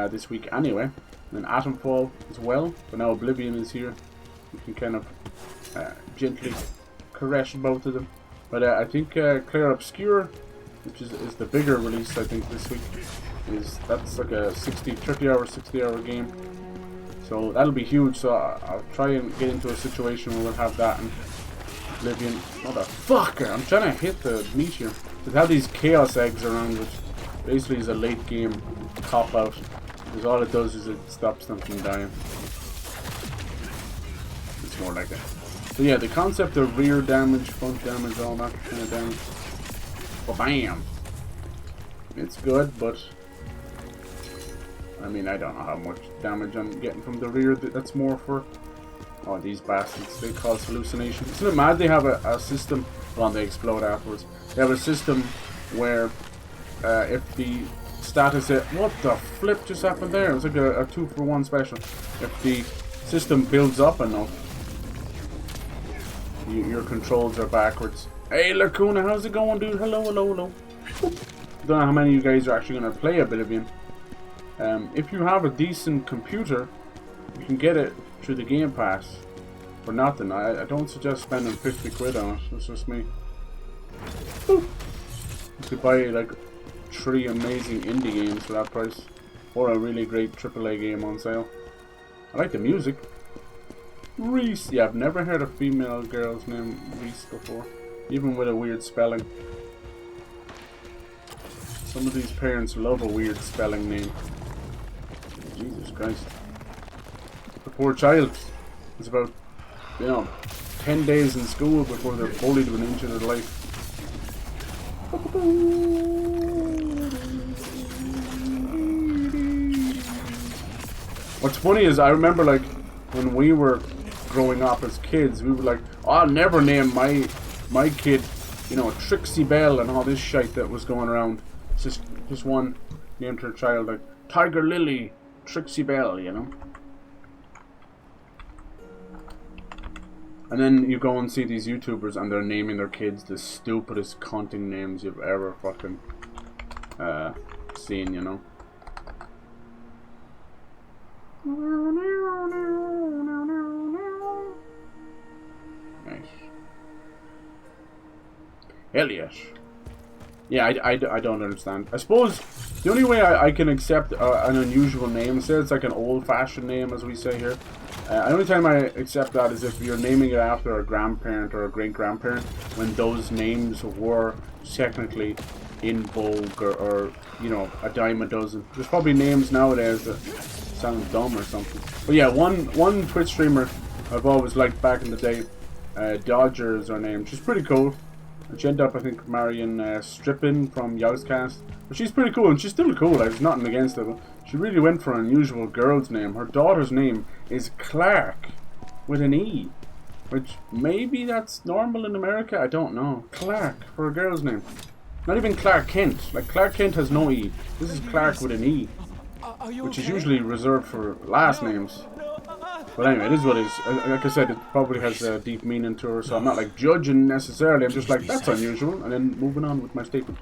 this week anyway. And then Atomfall as well. But now Oblivion is here. You can kind of gently caress both of them. But I think Clear Obscure, which is the bigger release, I think, this week, that's like a 60-hour game. So that'll be huge. So I'll try and get into a situation where we'll have that and Oblivion. Motherfucker! I'm trying to hit the meteor. They have these chaos eggs around, which basically is a late game cop out. Because all it does is it stops them from dying. It's more like that. So yeah, the concept of rear damage, front damage, all that kind of damage. Well, bam! It's good, but I mean, I don't know how much damage I'm getting from the rear. That's more for... Oh, these bastards. They cause hallucinations. Isn't it mad they have a system... Well, they explode afterwards. They have a system where if the status... What the flip just happened there? It was like a 2-for-1 special. If the system builds up enough, your controls are backwards. Hey, Lacuna, how's it going, dude? Hello. Don't know how many of you guys are actually going to play Oblivion. If you have a decent computer, you can get it through the Game Pass for nothing. I don't suggest spending 50 quid on it. That's just me. You could buy like 3 amazing indie games for that price, or a really great AAA game on sale. I like the music. REESE. Yeah, I've never heard a female girl's name REESE before, even with a weird spelling. Some of these parents love a weird spelling name. Jesus Christ. The poor child is about, 10 days in school before they're bullied to an inch of their life. What's funny is I remember, like, when we were growing up as kids, we were like, oh, I'll never name my kid, Trixie Belle and all this shite that was going around. It's just one named her child like Tiger Lily, Trixie Belle, And then you go and see these YouTubers and they're naming their kids the stupidest cunting names you've ever fucking seen, Nice. Hell yes. Yeah, I don't understand. I suppose the only way I can accept an unusual name, say it's like an old-fashioned name, as we say here. The only time I accept that is if you're naming it after a grandparent or a great-grandparent, when those names were technically in vogue, or you know, a dime a dozen. There's probably names nowadays that sound dumb or something. But yeah, one Twitch streamer I've always liked back in the day, Dodger is her name. She's pretty cool. And she ended up, I think, marrying Strippin from Yogscast. But she's pretty cool, and she's still cool. There's nothing against her. But she really went for an unusual girl's name. Her daughter's name is Clark, with an E. Which, maybe that's normal in America? I don't know. Clark, for a girl's name. Not even Clark Kent. Like, Clark Kent has no E. This is Clark with an E. Which is usually reserved for last names. But anyway, it is what it is. Like I said, it probably has a deep meaning to her, so I'm not like judging necessarily. I'm just like, that's unusual, and then moving on with my statement.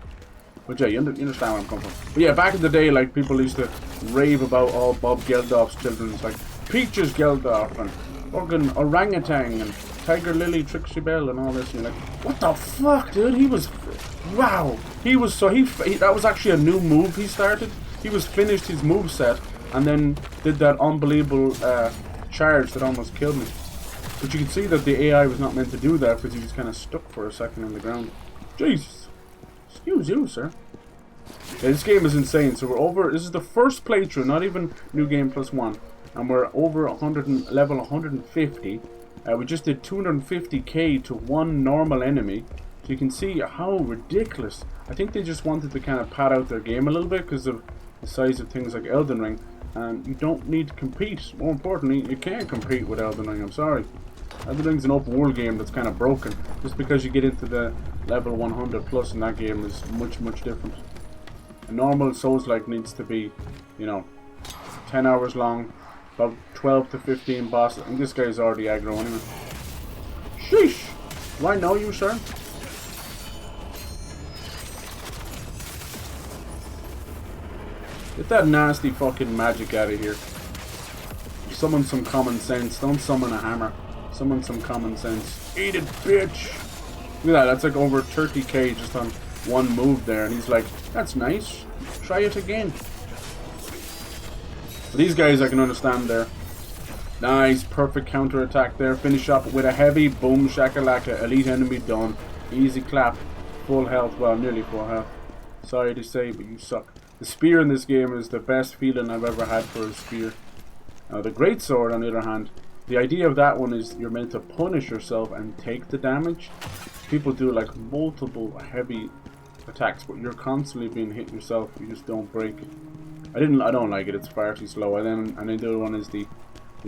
But yeah, you understand where I'm coming from. But yeah, back in the day, like, people used to rave about all Bob Geldof's children. It's like Peaches Geldof and fucking Orangutan and Tiger Lily Trixie Belle and all this. And you're like, what the fuck, dude? He was, wow. He was so that was actually a new move he started. He was finished his move set and then did that unbelievable charge that almost killed me. But you can see that the AI was not meant to do that because he was kind of stuck for a second in the ground. Jesus. Excuse you, sir. Yeah, this game is insane. So we're over. This is the first playthrough, not even New Game Plus 1. And we're over level 150. We just did 250k to one normal enemy. So you can see how ridiculous. I think they just wanted to kind of pad out their game a little bit because of the size of things like Elden Ring. And you don't need to compete. More importantly, you can't compete with Elden Ring. I'm sorry. Elden Ring's an open world game that's kind of broken. Just because you get into the level 100 plus in that game is much, much different. A normal Souls-like needs to be, you know, 10 hours long, about 12 to 15 bosses. And this guy's already aggro anyway. Sheesh! Do I know you, sir? Get that nasty fucking magic out of here. Summon some common sense. Don't summon a hammer. Summon some common sense. Eat it, bitch! Look at that. That's like over 30k just on one move there. And he's like, that's nice. Try it again. But these guys I can understand there. Nice. Perfect counter attack there. Finish up with a heavy boom shakalaka. Elite enemy done. Easy clap. Full health. Well, nearly full health. Sorry to say, but you suck. The spear in this game is the best feeling I've ever had for a spear. Now the greatsword, on the other hand, the idea of that one is you're meant to punish yourself and take the damage. People do like multiple heavy attacks, but you're constantly being hit yourself. You just don't break. I don't like it. It's far too slow. And then the other one is the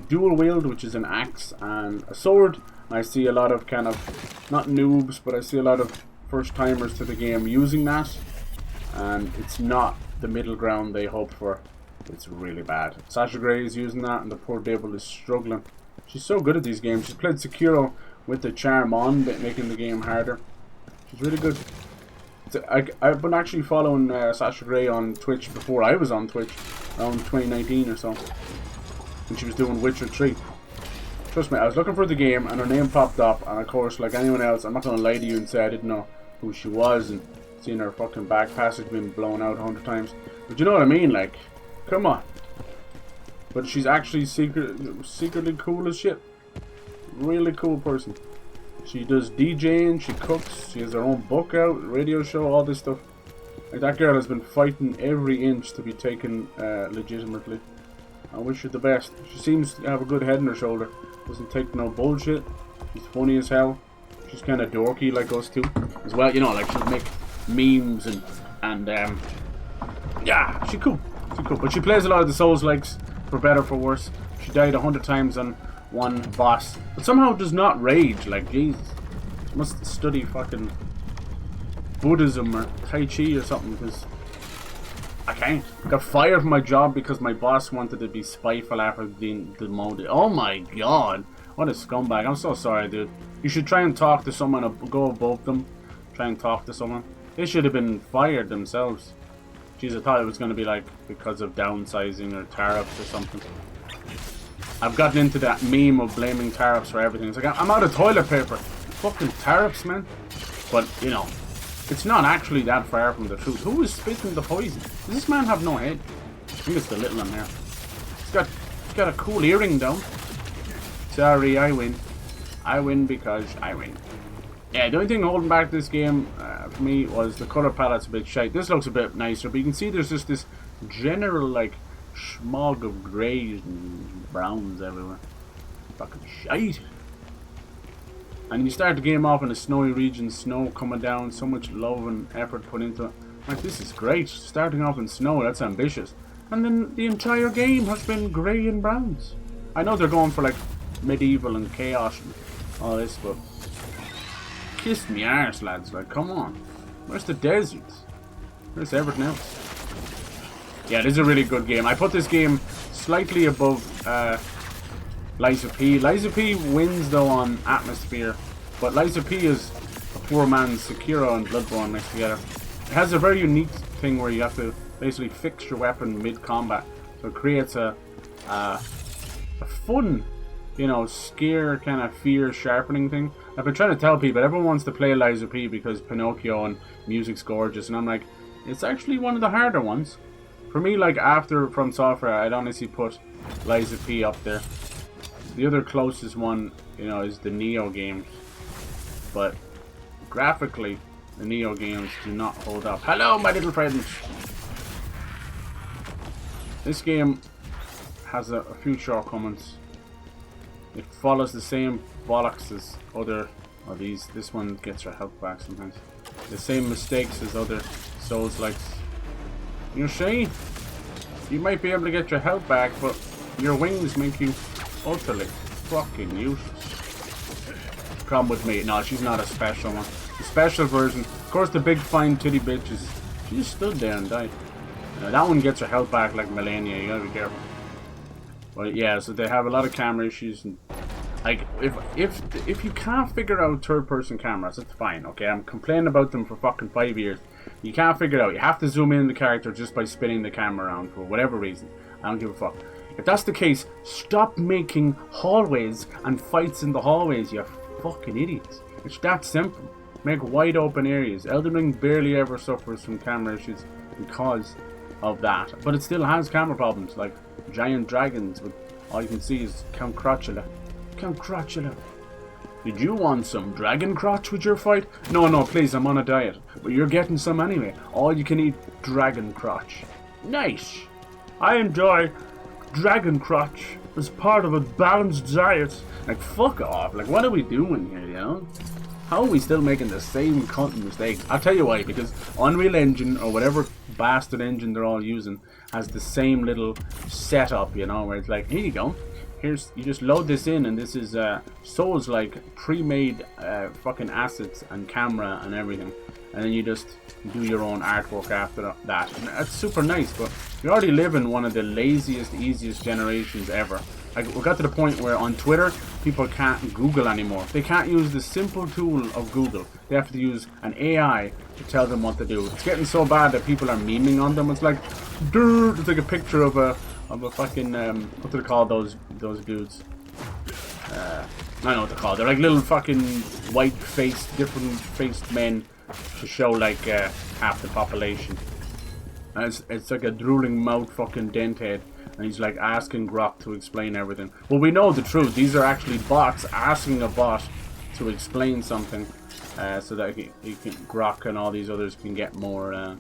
dual wield, which is an axe and a sword. And I see a lot of kind of not noobs, but I see a lot of first timers to the game using that, and it's not the middle ground they hoped for. It's really bad. Sasha Grey is using that, and the poor devil is struggling. She's so good at these games. She's played Sekiro with the charm on, making the game harder. She's really good. I've been actually following Sasha Grey on Twitch before I was on Twitch, around 2019 or so, and she was doing Witcher 3. Trust me, I was looking for the game, and her name popped up, and of course, like anyone else, I'm not going to lie to you and say I didn't know who she was, and seeing her fucking back passage being blown out 100 times. But you know what I mean, like, come on. But she's actually secretly cool as shit. Really cool person. She does DJing, she cooks, she has her own book out, radio show, all this stuff. Like, that girl has been fighting every inch to be taken legitimately. I wish her the best. She seems to have a good head on her shoulder. Doesn't take no bullshit. She's funny as hell. She's kind of dorky like us too. As well, you know, like she'll make memes and yeah, she's cool. She's cool. But she plays a lot of the Souls-likes, for better for worse. She died 100 times on one boss, but somehow does not rage. Like, Jesus, she must study fucking Buddhism or Tai Chi or something, because I can't. Got fired from my job because my boss wanted to be spiteful after being demoted. Oh my god, what a scumbag. I'm so sorry, dude. You should try and talk to someone, go above them. Try and talk to someone. They should have been fired themselves. Jeez, I thought it was going to be like because of downsizing or tariffs or something. I've gotten into that meme of blaming tariffs for everything. It's like, I'm out of toilet paper. Fucking tariffs, man. But, you know, it's not actually that far from the truth. Who is spitting the poison? Does this man have no head? I think it's the little one there. He's got a cool earring though. Sorry, I win. I win because I win. Yeah, the only thing holding back this game, for me was the color palette's a bit shite. This looks a bit nicer, but you can see there's just this general like smog of greys and browns everywhere. Fucking shite. And you start the game off in a snowy region, snow coming down, so much love and effort put into it. Like, this is great. Starting off in snow, that's ambitious. And then the entire game has been grey and browns. I know they're going for like medieval and chaos and all this, but kiss me arse, lads. Like, come on. Where's the deserts? Where's everything else? Yeah, this is a really good game. I put this game slightly above Lies of P. Lies of P wins though on atmosphere, but Lies of P is a poor man's Sekiro and Bloodborne mixed together. It has a very unique thing where you have to basically fix your weapon mid-combat, so it creates a fun, you know, scare kind of fear sharpening thing. I've been trying to tell people, everyone wants to play Lies of P because Pinocchio and music's gorgeous, and I'm like, it's actually one of the harder ones. For me, like, after From Software, I'd honestly put Lies of P up there. The other closest one, you know, is the Neo games. But graphically, the Neo games do not hold up. Hello, my little friends! This game has a few shortcomings. It follows the same bollocks as other... Oh, this one gets your health back sometimes. The same mistakes as other Souls-likes. You see? You might be able to get your health back, but your wings make you utterly fucking useless. Come with me. No, she's not a special one. The special version, of course, the big fine titty bitches. She just stood there and died. That one gets her health back like Melania. You gotta be careful. But yeah, so they have a lot of camera issues. And like, if you can't figure out third-person cameras, it's fine. Okay, I'm complaining about them for fucking 5 years. You can't figure it out. You have to zoom in the character just by spinning the camera around for whatever reason. I don't give a fuck. If that's the case, stop making hallways and fights in the hallways, you fucking idiots. It's that simple. Make wide open areas. Elden Ring barely ever suffers from camera issues because of that. But it still has camera problems, like giant dragons with all you can see is Count Crotula. Count Crotula. Did you want some dragon crotch with your fight? No, no, please, I'm on a diet. But you're getting some anyway. All you can eat dragon crotch. Nice. I enjoy dragon crotch as part of a balanced diet. Like, fuck off. Like, what are we doing here, you know? How are we still making the same cunt mistakes? I'll tell you why, because Unreal Engine, or whatever bastard engine they're all using, has the same little setup, you know, where it's like, here you go. Here's, you just load this in, and this is Souls like pre-made fucking assets and camera and everything, and then you just do your own artwork after that. And that's super nice, but we already live in one of the laziest, easiest generations ever. Like, we got to the point where on Twitter, people can't Google anymore. They can't use the simple tool of Google. They have to use an AI to tell them what to do. It's getting so bad that people are memeing on them. It's like, dude, it's like a picture of a fucking what do they call those dudes? I don't know what they're called. They're like little fucking white-faced, different-faced men to show like half the population. And it's like a drooling mouth fucking dent head, and he's like asking Grok to explain everything. Well, we know the truth. These are actually bots asking a bot to explain something, so that Grok and all these others can get more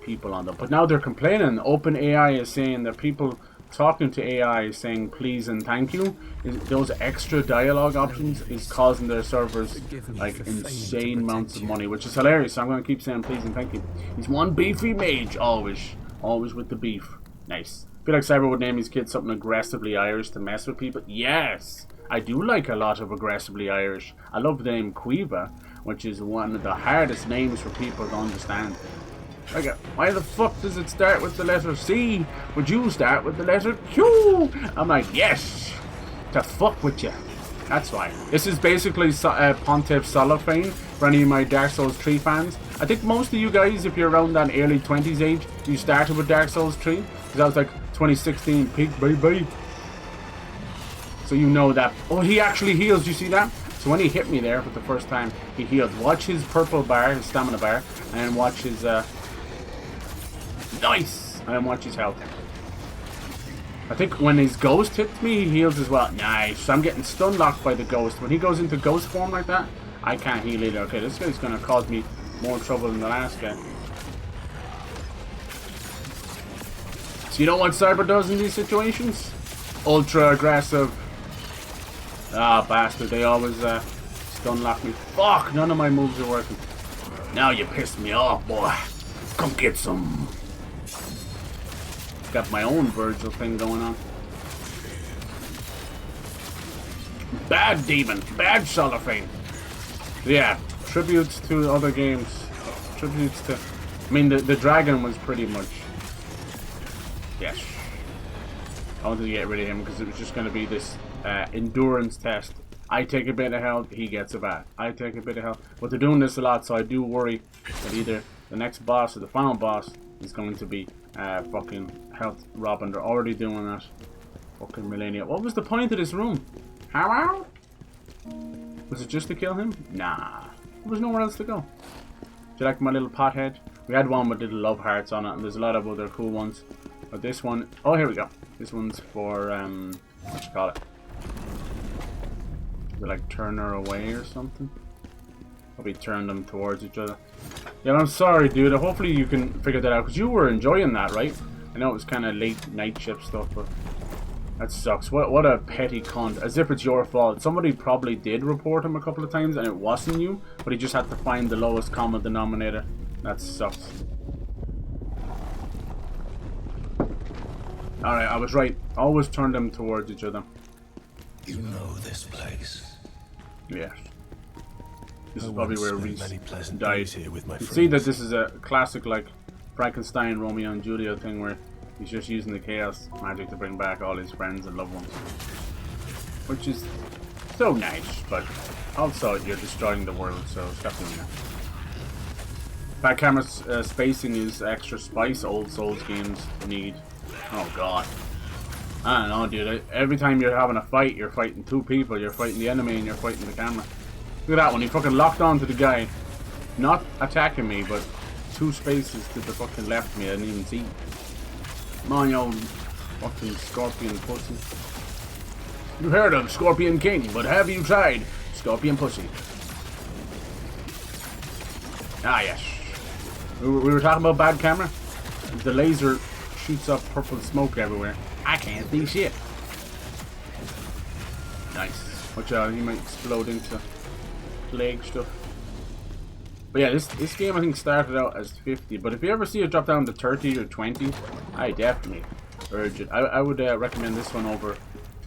people on them. But now they're complaining. OpenAI is saying that people talking to AI saying please and thank you, those extra dialogue options is causing their servers like insane amounts of money, which is hilarious. So I'm going to keep saying please and thank you. He's one beefy mage, always with the beef. Nice. I feel like Cyber would name his kids something aggressively Irish to mess with people. Yes, I do like a lot of aggressively Irish. I love the name Quiva, which is one of the hardest names for people to understand. Like, why the fuck does it start with the letter C? Would you start with the letter Q? I'm like, yes, to fuck with you. That's why. This is basically Pontiff Cellophane for any of my Dark Souls 3 fans. I think most of you guys, if you're around that early 20s age, you started with Dark Souls 3. Because that was like 2016 peak, baby. So you know that. Oh, he actually heals. You see that? So when he hit me there for the first time, he healed. Watch his purple bar, his stamina bar, and then watch his... Nice! And then watch his health. I think when his ghost hits me, he heals as well. Nice. I'm getting stun locked by the ghost. When he goes into ghost form like that, I can't heal either. Okay, this guy's going to cause me more trouble than the last guy. So you know what Cyber does in these situations? Ultra aggressive. Ah, bastard, they always stun lock me. Fuck, none of my moves are working. Now you pissed me off, boy. Come get some. Got my own Virgil thing going on. Bad demon, bad cellophane. Yeah, tributes to other games. Tributes to... I mean, the dragon was pretty much... Yes. I wanted to get rid of him because it was just going to be this endurance test. I take a bit of health, he gets a bat. I take a bit of health. But they're doing this a lot, so I do worry that either the next boss or the final boss is going to be fucking health robbing. They're already doing that. Fucking millennia. What was the point of this room? How? Was it just to kill him? Nah. There was nowhere else to go. Do you like my little pothead? We had one with little love hearts on it, and there's a lot of other cool ones. But this one... Oh, here we go. This one's for, what you call it? Is it like turn her away or something? Probably turn them towards each other. Yeah, I'm sorry, dude. Hopefully you can figure that out, because you were enjoying that, right? I know it was kind of late night shift stuff, but... That sucks. What a petty cunt. As if it's your fault. Somebody probably did report him a couple of times and it wasn't you, but he just had to find the lowest common denominator. That sucks. Alright, I was right. Always turn them towards each other. You know this place. Yeah. This is probably where Reese died. Here with my you see that this is a classic, like, Frankenstein, Romeo and Juliet thing where he's just using the chaos magic to bring back all his friends and loved ones. Which is so nice, but also you're destroying the world, so stop doing that. Back camera spacing is extra spice old Souls games need. Oh god. I don't know, dude. Every time you're having a fight, you're fighting two people. You're fighting the enemy and you're fighting the camera. Look at that one. He fucking locked on to the guy. Not attacking me, but 2 spaces to the fucking left of me. I didn't even see. Come on, you old fucking scorpion pussy. You heard of Scorpion King, but have you tried Scorpion Pussy? Ah, yes. We were talking about bad camera. The laser shoots up purple smoke everywhere. I can't see shit. Nice. Watch out, he might explode into plague stuff. But yeah, this game I think started out as 50, but if you ever see it drop down to 30 or 20, I definitely urge it. I would recommend this one over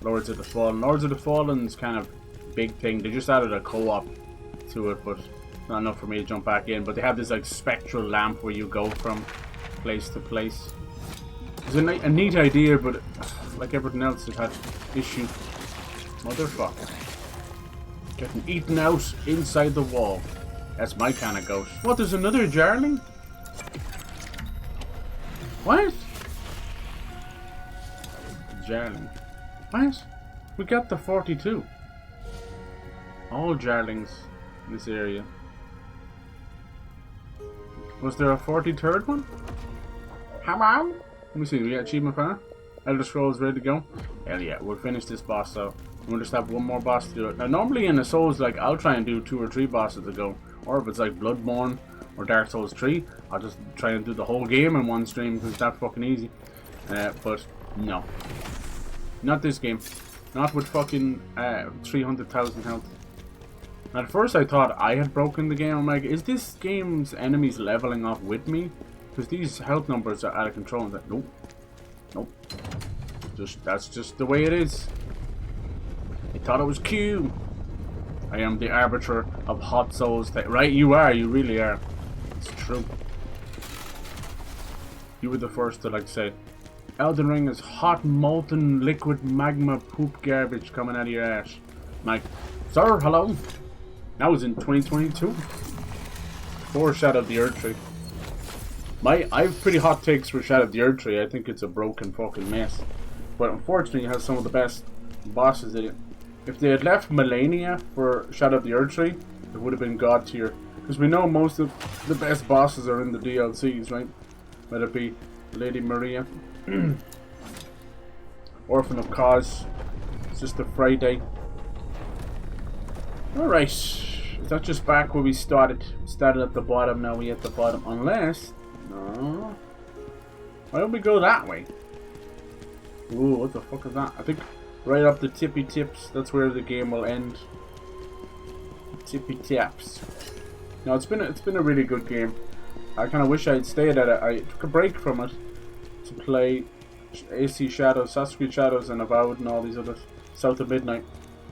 Lords of the Fallen. Lords of the Fallen's kind of big thing. They just added a co-op to it, but not enough for me to jump back in. But they have this like spectral lamp where you go from place to place. It's a neat idea, but like everything else, it had issues. Motherfucker. Getting eaten out inside the wall. That's my kind of ghost. What, there's another Jarling? What? Jarling. What? We got the 42. All Jarlings in this area. Was there a 43rd one? Hello? Let me see, we got achievement banner. Elder Scrolls ready to go? Hell yeah, we'll finish this boss though. We'll just have one more boss to do it. Now normally in a Souls, like, I'll try and do 2 or 3 bosses to go. Or if it's like Bloodborne or Dark Souls 3, I'll just try and do the whole game in one stream because it's that fucking easy. But no. Not this game. Not with fucking 300,000 health. At first I thought I had broken the game. I'm like, is this game's enemies leveling up with me? Because these health numbers are out of control. And nope. Nope. That's just the way it is. I thought it was cute. I am the arbiter of hot souls. Right, you are. You really are. It's true. You were the first to like say, Elden Ring is hot, molten, liquid magma poop garbage coming out of your ass. I'm like, sir, hello. That was in 2022. Before Shadow of the Erdtree. I have pretty hot takes for Shadow of the Erdtree. I think it's a broken fucking mess. But unfortunately, it has some of the best bosses in it. If they had left Melania for Shadow of the Erdtree, it would have been god tier. Because we know most of the best bosses are in the DLCs, right? Whether it be Lady Maria, Orphan of Cause, Sister Friday. Alright. Is that just back where we started? Started at the bottom, now we at the bottom. Unless... No. Why don't we go that way? Ooh, what the fuck is that? I think right up the tippy tips, that's where the game will end. Tippy taps. No, it's been a really good game. I kind of wish I'd stayed at it. I took a break from it to play AC Shadows, Sasuke Shadows, and Avowed, and all these others. South of Midnight.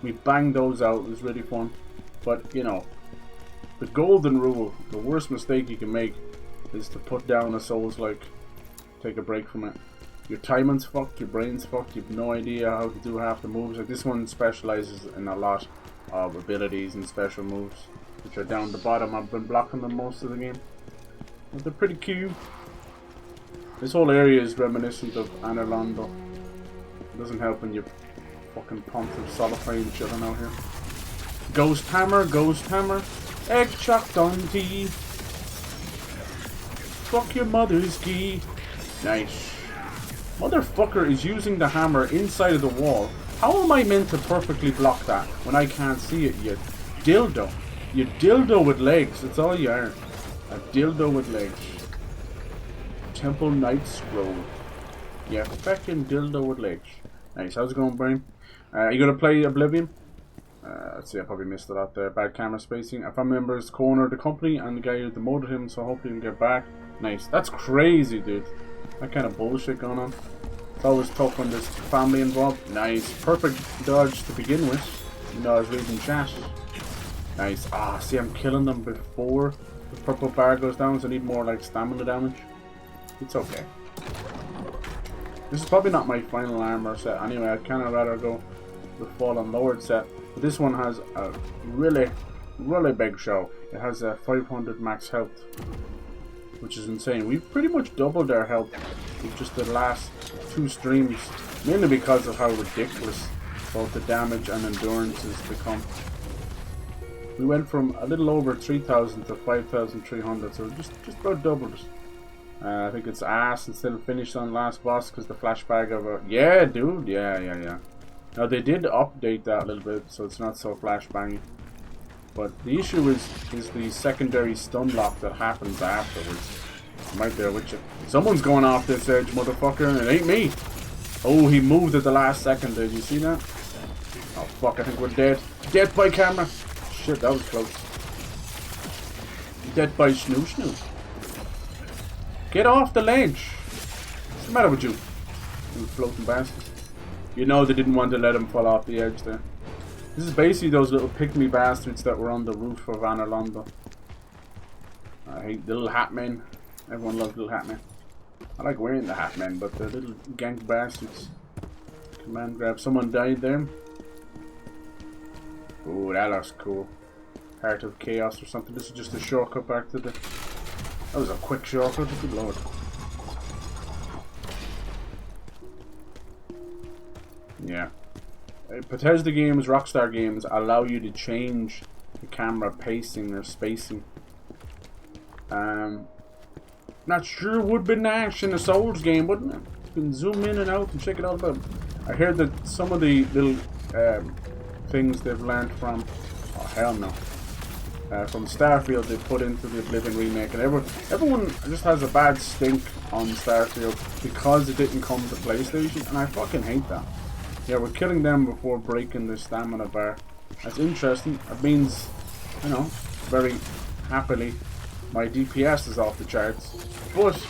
We banged those out. It was really fun. But you know, the golden rule, the worst mistake you can make, is to put down a Souls-like. Take a break from it. Your timing's fucked, your brain's fucked, you have no idea how to do half the moves. Like this one specializes in a lot of abilities and special moves, which are down the bottom. I've been blocking them most of the game. But they're pretty cute. This whole area is reminiscent of Anor Londo. It doesn't help when you fucking pontiff solidifying each other out here. Ghost hammer, egg chopped on tea. Fuck your mother's key. Nice. Motherfucker is using the hammer inside of the wall. How am I meant to perfectly block that when I can't see it, you dildo? You dildo with legs, that's all you are. A dildo with legs. Temple Knight Scroll. Yeah, fucking dildo with legs. Nice, how's it going, Brian? You gonna play Oblivion? Let's see, I probably missed it out there. Bad camera spacing. A family member is cornered the company and the guy who demoted him, so hopefully he can get back. Nice. That's crazy, dude. That kind of bullshit going on. It's always tough when there's family involved. Nice. Perfect dodge to begin with. You know, I was reading chat. Nice. Ah, see, I'm killing them before the purple bar goes down, so I need more, like, stamina damage. It's okay. This is probably not my final armor set. Anyway, I'd kind of rather go the Fallen Lord set. But this one has a really big show. It has a 500 max health, which is insane. We've pretty much doubled our health with just the last 2 streams, mainly because of how ridiculous both the damage and endurance has become. We went from a little over 3,000 to 5,300, so just about doubled it. I think it's ass and still finished on last boss because the flashback of a... Yeah, dude, yeah. Now they did update that a little bit, so it's not so flashbangy. But the issue is the secondary stun lock that happens afterwards. I'm right there with you. Someone's going off this edge, motherfucker, and it ain't me. Oh, he moved at the last second. Did you see that? Oh fuck, I think we're dead. Dead by camera. Shit, that was close. Dead by snoo. Get off the ledge. What's the matter with you? You floating bastard. You know they didn't want to let him fall off the edge there. This is basically those little pick-me bastards that were on the roof of Anor Londo. I hate little hat men. Everyone loves little hat men. I like wearing the hat men, but they're little gank bastards. Command grab. Someone died there. Ooh, that looks cool. Heart of Chaos or something. This is just a shortcut back to the... That was a quick shortcut. Good lord. Yeah. Bethesda games, Rockstar games allow you to change the camera pacing or spacing. Not sure would be nice in a Souls game, wouldn't it? You can zoom in and out and check it all out. I heard that some of the little things they've learned from... Oh, hell no. From Starfield they put into the Oblivion remake, and everyone just has a bad stink on Starfield because it didn't come to PlayStation, and I fucking hate that. Yeah, we're killing them before breaking the stamina bar. That's interesting. That means, you know, very happily my DPS is off the charts. But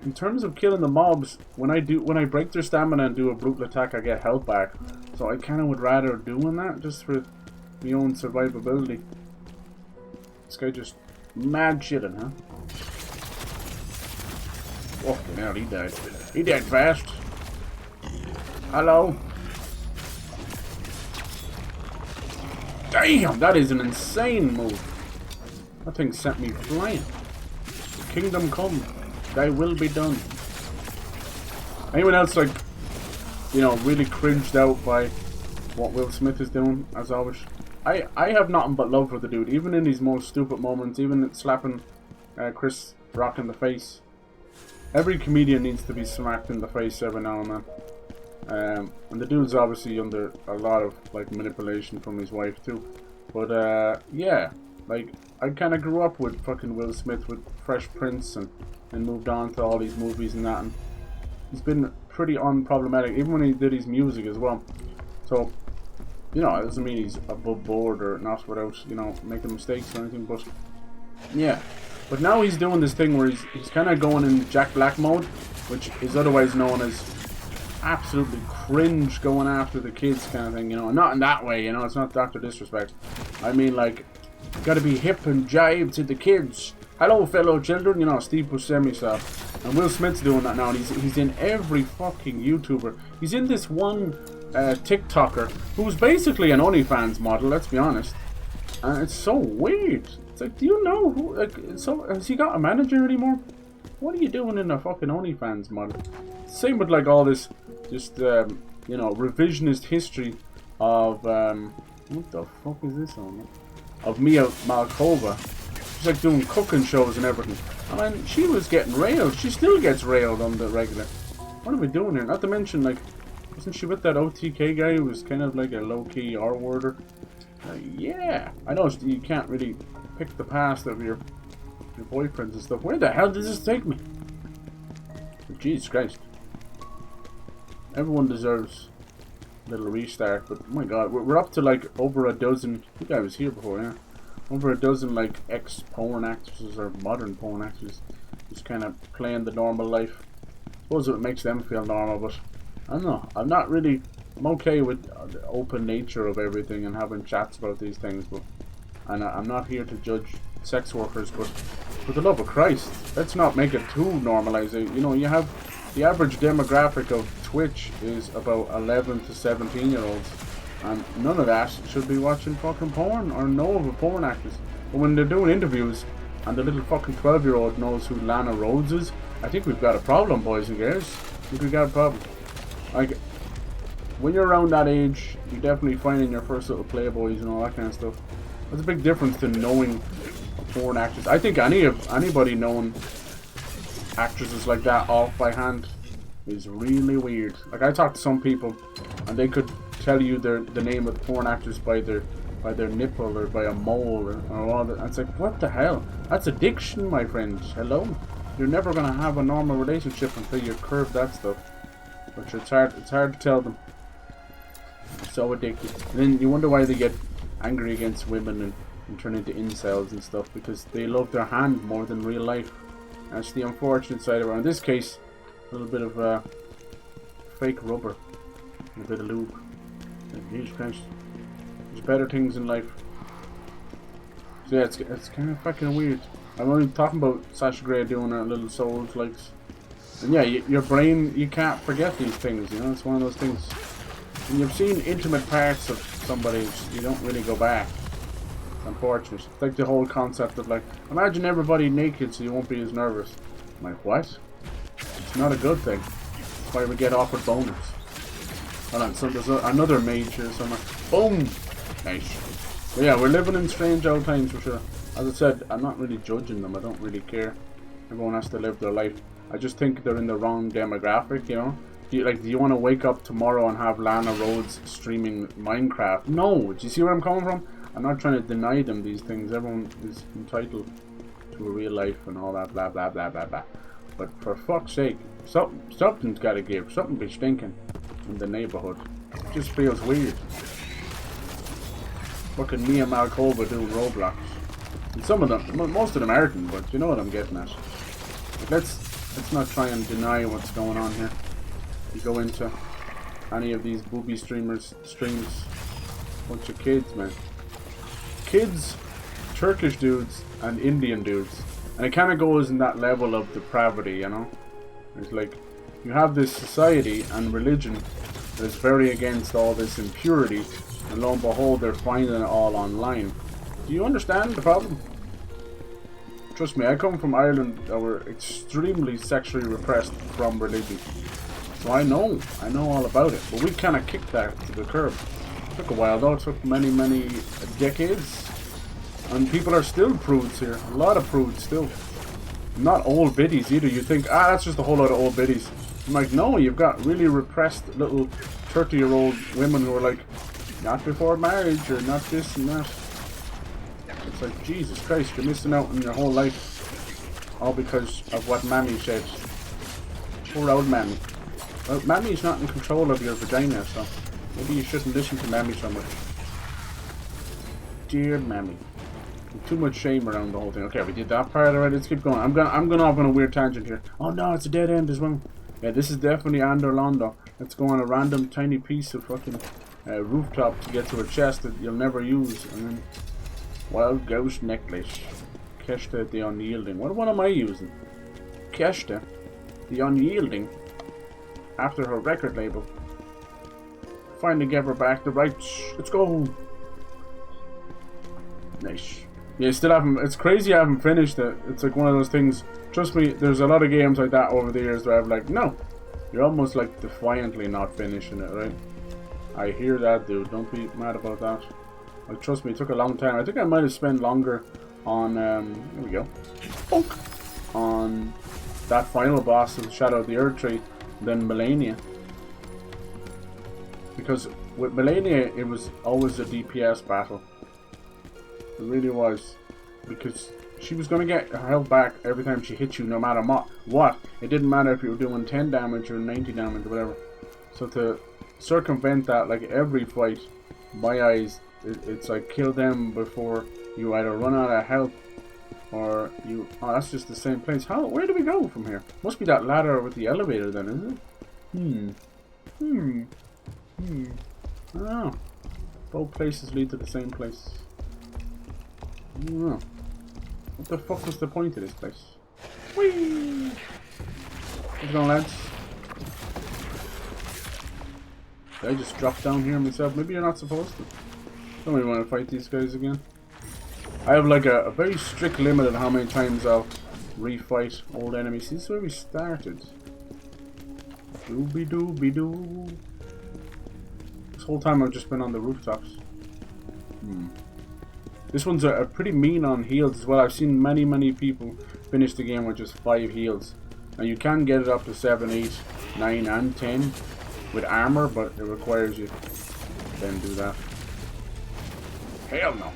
in terms of killing the mobs, when I break their stamina and do a brutal attack, I get health back. So I kind of would rather doing that just for my own survivability. This guy just mad shitting, huh? Fucking hell, he died. He died fast. Hello? Damn, that is an insane move. That thing sent me flying. Kingdom come. Thy will be done. Anyone else, like, you know, really cringed out by what Will Smith is doing, as always? I have nothing but love for the dude, even in his most stupid moments, even slapping Chris Rock in the face. Every comedian needs to be smacked in the face every now and then. And the dude's obviously under a lot of like manipulation from his wife too. But yeah, like I kind of grew up with fucking Will Smith with Fresh Prince and moved on to all these movies and that, and he's been pretty unproblematic even when he did his music as well. So you know, it doesn't mean he's above board or not without, you know, making mistakes or anything, but yeah. But now he's doing this thing where he's kind of going in Jack Black mode, which is otherwise known as absolutely cringe, going after the kids kind of thing, you know. Not in that way, you know, it's not Dr. Disrespect. I mean, like, gotta be hip and jive to the kids. Hello, fellow children, you know, Steve Buscemi stuff. And Will Smith's doing that now, and he's in every fucking YouTuber. He's in this one TikToker who's basically an OnlyFans model, let's be honest. And it's so weird. It's like, do you know who, like, so, has he got a manager anymore? What are you doing in a fucking OnlyFans model? Same with like all this, just, you know, revisionist history of, what the fuck is this on? Of Mia Malkova. She's like doing cooking shows and everything. I mean, she was getting railed. She still gets railed on the regular. What are we doing here? Not to mention, like, wasn't she with that OTK guy who was kind of like a low-key R-worder? Yeah. I know you can't really pick the past of your boyfriends and stuff. Where the hell does this take me? Jesus Christ. Everyone deserves a little restart, but oh my god, we're up to like over a dozen. I think I was here before, yeah. Over a dozen like ex-porn actresses or modern porn actors just kind of playing the normal life. I suppose it makes them feel normal, but I don't know. I'm okay with the open nature of everything and having chats about these things, but and I'm not here to judge sex workers, but for the love of Christ, let's not make it too normalized. You know, you have the average demographic of Twitch is about 11 to 17 year olds, and none of that should be watching fucking porn or know of a porn actress. But when they're doing interviews and the little fucking 12-year-old knows who Lana Rhodes is, I think we've got a problem, boys and girls. I think we've got a problem. Like, when you're around that age, you're definitely finding your first little Playboys and all that kind of stuff. There's a big difference to knowing a porn actress. I think anybody knowing actresses like that off by hand is really weird. Like, I talked to some people and they could tell you the name of the porn actress by their nipple or by a mole or all that. It's like, what the hell? That's addiction, my friend. Hello? You're never gonna have a normal relationship until you curb that stuff. But it's hard to tell them. So addicted. And then you wonder why they get angry against women and turn into incels and stuff, because they love their hand more than real life. That's the unfortunate side of it. In this case, a little bit of fake rubber and a bit of lube. Jesus Christ. There's better things in life. So yeah, it's kind of fucking weird. I'm only talking about Sasha Grey doing her little Souls likes. And yeah, your brain, you can't forget these things, you know, it's one of those things. When you've seen intimate parts of somebody, you don't really go back. It's unfortunate. It's like the whole concept of like, imagine everybody naked so you won't be as nervous. I'm like, what? It's not a good thing. That's why we get offered boners. Hold on, so there's another mage here somewhere. Boom! Nice. But yeah, we're living in strange old times for sure. As I said, I'm not really judging them, I don't really care. Everyone has to live their life. I just think they're in the wrong demographic, you know? Do you want to wake up tomorrow and have Lana Rhodes streaming Minecraft? No! Do you see where I'm coming from? I'm not trying to deny them these things. Everyone is entitled to a real life and all that blah blah blah blah blah. But for fuck's sake, something's got to give. Something be stinking in the neighborhood. It just feels weird. Fucking Mia Malkova doing Roblox. And some of them, most of them aren't, but you know what I'm getting at. But let's not try and deny what's going on here. You go into any of these booby streamers' streams, bunch of kids, man. Kids, Turkish dudes, and Indian dudes. And it kind of goes in that level of depravity, you know? It's like, you have this society and religion that's very against all this impurity, and lo and behold, they're finding it all online. Do you understand the problem? Trust me, I come from Ireland that were extremely sexually repressed from religion. So I know all about it. But we kind of kicked that to the curb. It took a while though, it took many decades. And people are still prudes here. A lot of prudes still. Not old biddies either. You think, that's just a whole lot of old biddies. I'm like, no, you've got really repressed little 30-year-old women who are like, not before marriage or not this and that. It's like, Jesus Christ, you're missing out on your whole life. All because of what Mammy said. Poor old Mammy. Well, Mammy's not in control of your vagina, so maybe you shouldn't listen to Mammy so much. Dear Mammy. Too much shame around the whole thing. Okay, we did that part already. Let's keep going. I'm going off on a weird tangent here. Oh no, it's a dead end as well. Yeah, this is definitely Andor Londo. Let's go on a random tiny piece of fucking rooftop to get to a chest that you'll never use. And then wild ghost necklace. Keshta the Unyielding. What am I using? Keshta the Unyielding. After her record label. Finally gave her back the rights. Let's go. Nice. Yeah, still haven't. It's crazy I haven't finished it. It's like one of those things. Trust me, there's a lot of games like that over the years where I'm like, no, you're almost like defiantly not finishing it, right? I hear that, dude. Don't be mad about that. Like, trust me, it took a long time. I think I might have spent longer on here we go. Bonk. On that final boss of Shadow of the Earth Tree than Melania. Because with Melania, it was always a DPS battle. It really was, because she was going to get her health back every time she hit you, no matter what. It didn't matter if you were doing 10 damage or 90 damage or whatever. So to circumvent that, like every fight, my eyes, it's like kill them before you either run out of health or you... Oh, that's just the same place. Where do we go from here? Must be that ladder with the elevator then, isn't it? I don't know. Both places lead to the same place. I don't know. What the fuck was the point of this place? Whee! What's going on, lads? Did I just drop down here myself? Maybe you're not supposed to. Don't really want to fight these guys again. I have like a very strict limit on how many times I'll refight old enemies. This is where we started. Dooby dooby doo. This whole time I've just been on the rooftops. This one's a pretty mean on heals as well. I've seen many people finish the game with just 5 heals. And you can get it up to 7, 8, 9 and 10 with armor, but it requires you to then do that. Hell no.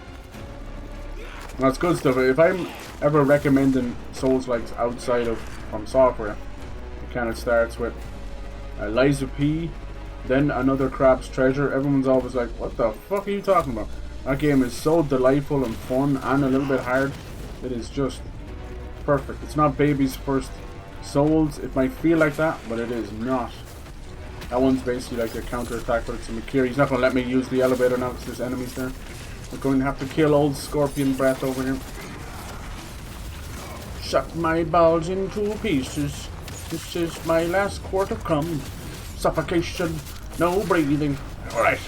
That's good stuff. If I'm ever recommending Souls-likes outside of From Software, it kind of starts with Liza P, then Another Crab's Treasure. Everyone's always like, what the fuck are you talking about? That game is so delightful and fun and a little bit hard. It is just perfect. It's not baby's first Souls. It might feel like that, but it is not. That one's basically like a counter-attack, but it's a Makiri. He's not going to let me use the elevator now because there's enemies there. We're going to have to kill old Scorpion Breath over here. Shut my balls in 2 pieces. This is my last quart of cum. Suffocation. No breathing. Alright.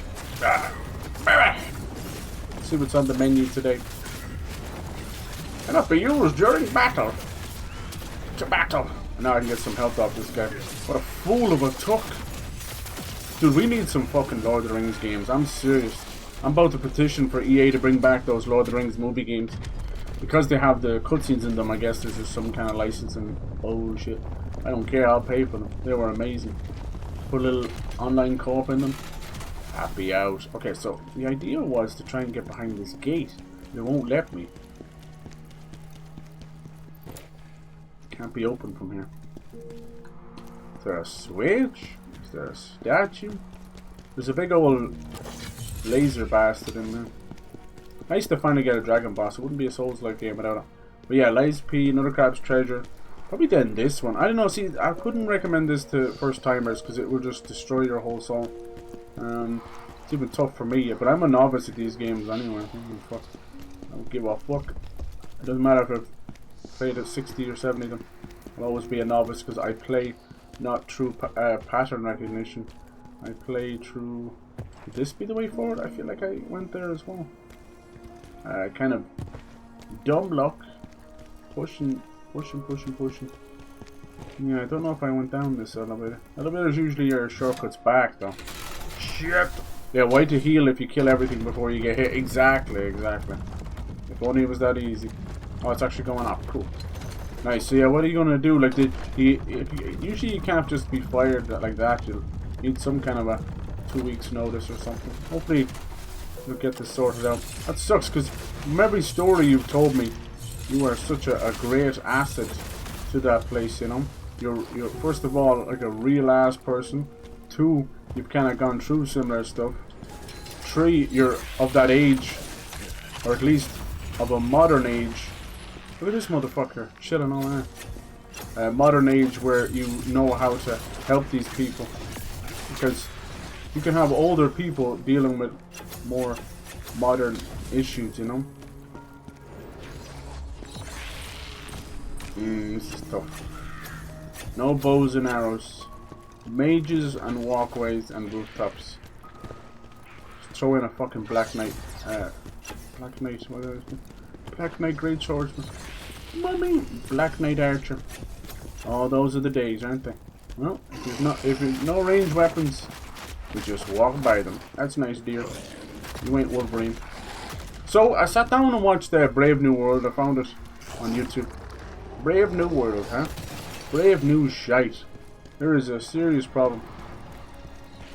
See what's on the menu today. Cannot be used during battle. It's a battle. Now I can get some health off this guy. What a fool of a tuck. Dude, we need some fucking Lord of the Rings games. I'm serious. I'm about to petition for EA to bring back those Lord of the Rings movie games. Because they have the cutscenes in them, I guess there's just some kind of licensing bullshit. I don't care, I'll pay for them. They were amazing. Put a little online co-op in them. Happy out. Okay, so the idea was to try and get behind this gate. They won't let me. Can't be open from here. Is there a switch? Is there a statue? There's a big old laser bastard in there. Nice to finally get a dragon boss. It wouldn't be a Souls-like game without it. But yeah, Liza P, Another Crab's Treasure. Probably then this one. I don't know, see, I couldn't recommend this to first timers because it will just destroy your whole soul. It's even tough for me, but I'm a novice at these games anyway. I don't give a fuck. It doesn't matter if I've played at 60 or 70 of them. I'll always be a novice because I play not through pattern recognition. I play through... Would this be the way forward? I feel like I went there as well. Kind of dumb luck. Pushing. Yeah, I don't know if I went down this elevator. Elevators usually are shortcuts back though. Shit! Yeah, why to heal if you kill everything before you get hit? Exactly. If only it was that easy. Oh, it's actually going up. Cool. Nice. So yeah, what are you gonna do? Like, usually you can't just be fired like that. You'll need some kind of a 2 weeks notice or something. Hopefully we'll get this sorted out. That sucks because from every story you've told me, you are such a great asset to that place, you know. You're first of all like a real ass person. 2, you've kind of gone through similar stuff. 3, you're of that age, or at least of a modern age. Look at this motherfucker chilling all there. Modern age where you know how to help these people, because you can have older people dealing with more modern issues, you know. This is tough. No bows and arrows. Mages and walkways and rooftops. Just throw in a fucking Black Knight. Black Knight, what is it? Black Knight Great Swordsman. Mummy! Black Knight Archer. Oh, those are the days, aren't they? Well, if there's no ranged weapons, we just walk by them. That's nice, dear. You ain't Wolverine. So, I sat down and watched Brave New World. I found it on YouTube. Brave New World, huh? Brave New shite. There is a serious problem.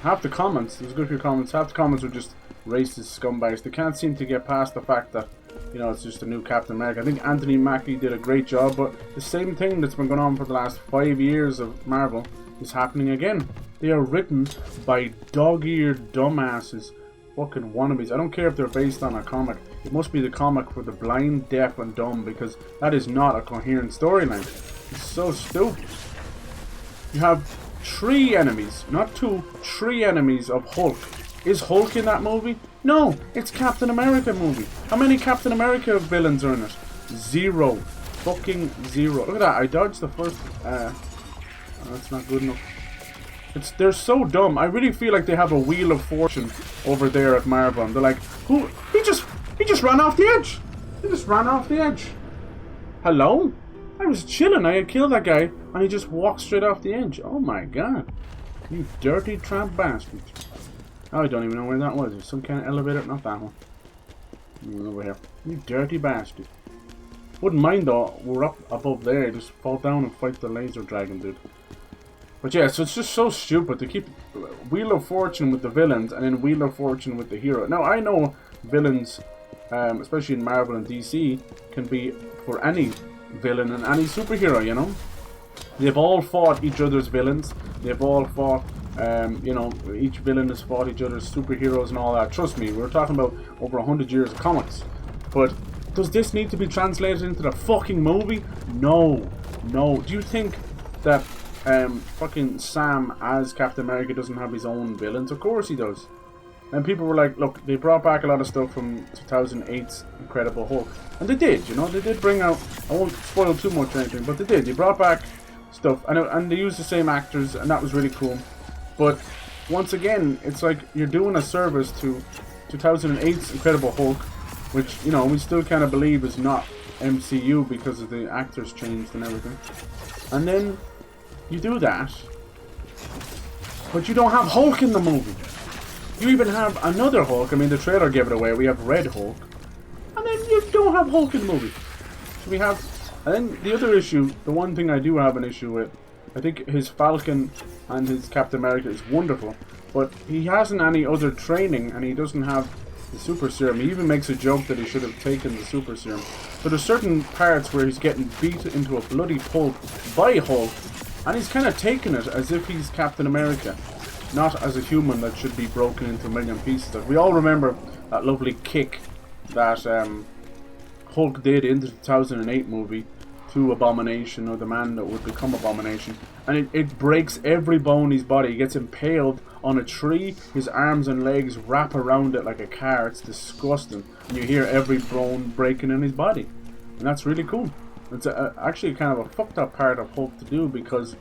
Half the comments, there's a good few comments, half the comments were just racist scumbags. They can't seem to get past the fact that, you know, it's just a new Captain America. I think Anthony Mackie did a great job, but the same thing that's been going on for the last 5 years of Marvel is happening again. They are written by dog-eared dumbasses, fucking wannabes. I don't care if they're based on a comic. It must be the comic for the blind, deaf, and dumb, because that is not a coherent storyline. It's so stupid. You have 3 enemies, not 2, 3 enemies of Hulk. Is Hulk in that movie? No, it's Captain America movie. How many Captain America villains are in it? 0. Fucking 0. Look at that, I dodged the first... that's not good enough. They're so dumb. I really feel like they have a Wheel of Fortune over there at Marvel. And they're like, who? He just ran off the edge. He just ran off the edge. Hello? I was chilling. I had killed that guy, and he just walked straight off the edge. Oh my god. You dirty tramp bastard. I don't even know where that was. There's some kind of elevator. Not that one. Over here. You dirty bastard. Wouldn't mind though. We're up above there. Just fall down and fight the laser dragon, dude. But yeah, so it's just so stupid to keep Wheel of Fortune with the villains and then Wheel of Fortune with the hero. Now, I know villains, especially in Marvel and DC, can be for any villain and any superhero, you know? They've all fought each other's villains. They've all fought, you know, each villain has fought each other's superheroes and all that. Trust me, we're talking about over 100 years of comics. But does this need to be translated into the fucking movie? No. No. Do you think that fucking Sam as Captain America doesn't have his own villains? Of course he does. And people were like, look, they brought back a lot of stuff from 2008's Incredible Hulk. And they did, you know, they did bring out, I won't spoil too much or anything, but they did. They brought back stuff, and they used the same actors, and that was really cool. But once again, it's like you're doing a service to 2008's Incredible Hulk, which, you know, we still kind of believe is not MCU because of the actors changed and everything. And then you do that, but you don't have Hulk in the movie. You even have another Hulk. I mean, the trailer gave it away. We have Red Hulk, and then you don't have Hulk in the movie. So we have, and then the other issue, the one thing I do have an issue with, I think his Falcon and his Captain America is wonderful, but he hasn't any other training, and he doesn't have the super serum. He even makes a joke that he should have taken the super serum. But there's certain parts where he's getting beat into a bloody pulp by Hulk, and he's kind of taking it as if he's Captain America, not as a human that should be broken into a million pieces. Like, we all remember that lovely kick that Hulk did in the 2008 movie to Abomination, or the man that would become Abomination, and it breaks every bone in his body. He gets impaled on a tree, his arms and legs wrap around it like a car. It's disgusting, and you hear every bone breaking in his body, and that's really cool. It's actually kind of a fucked up part of Hulk to do, because,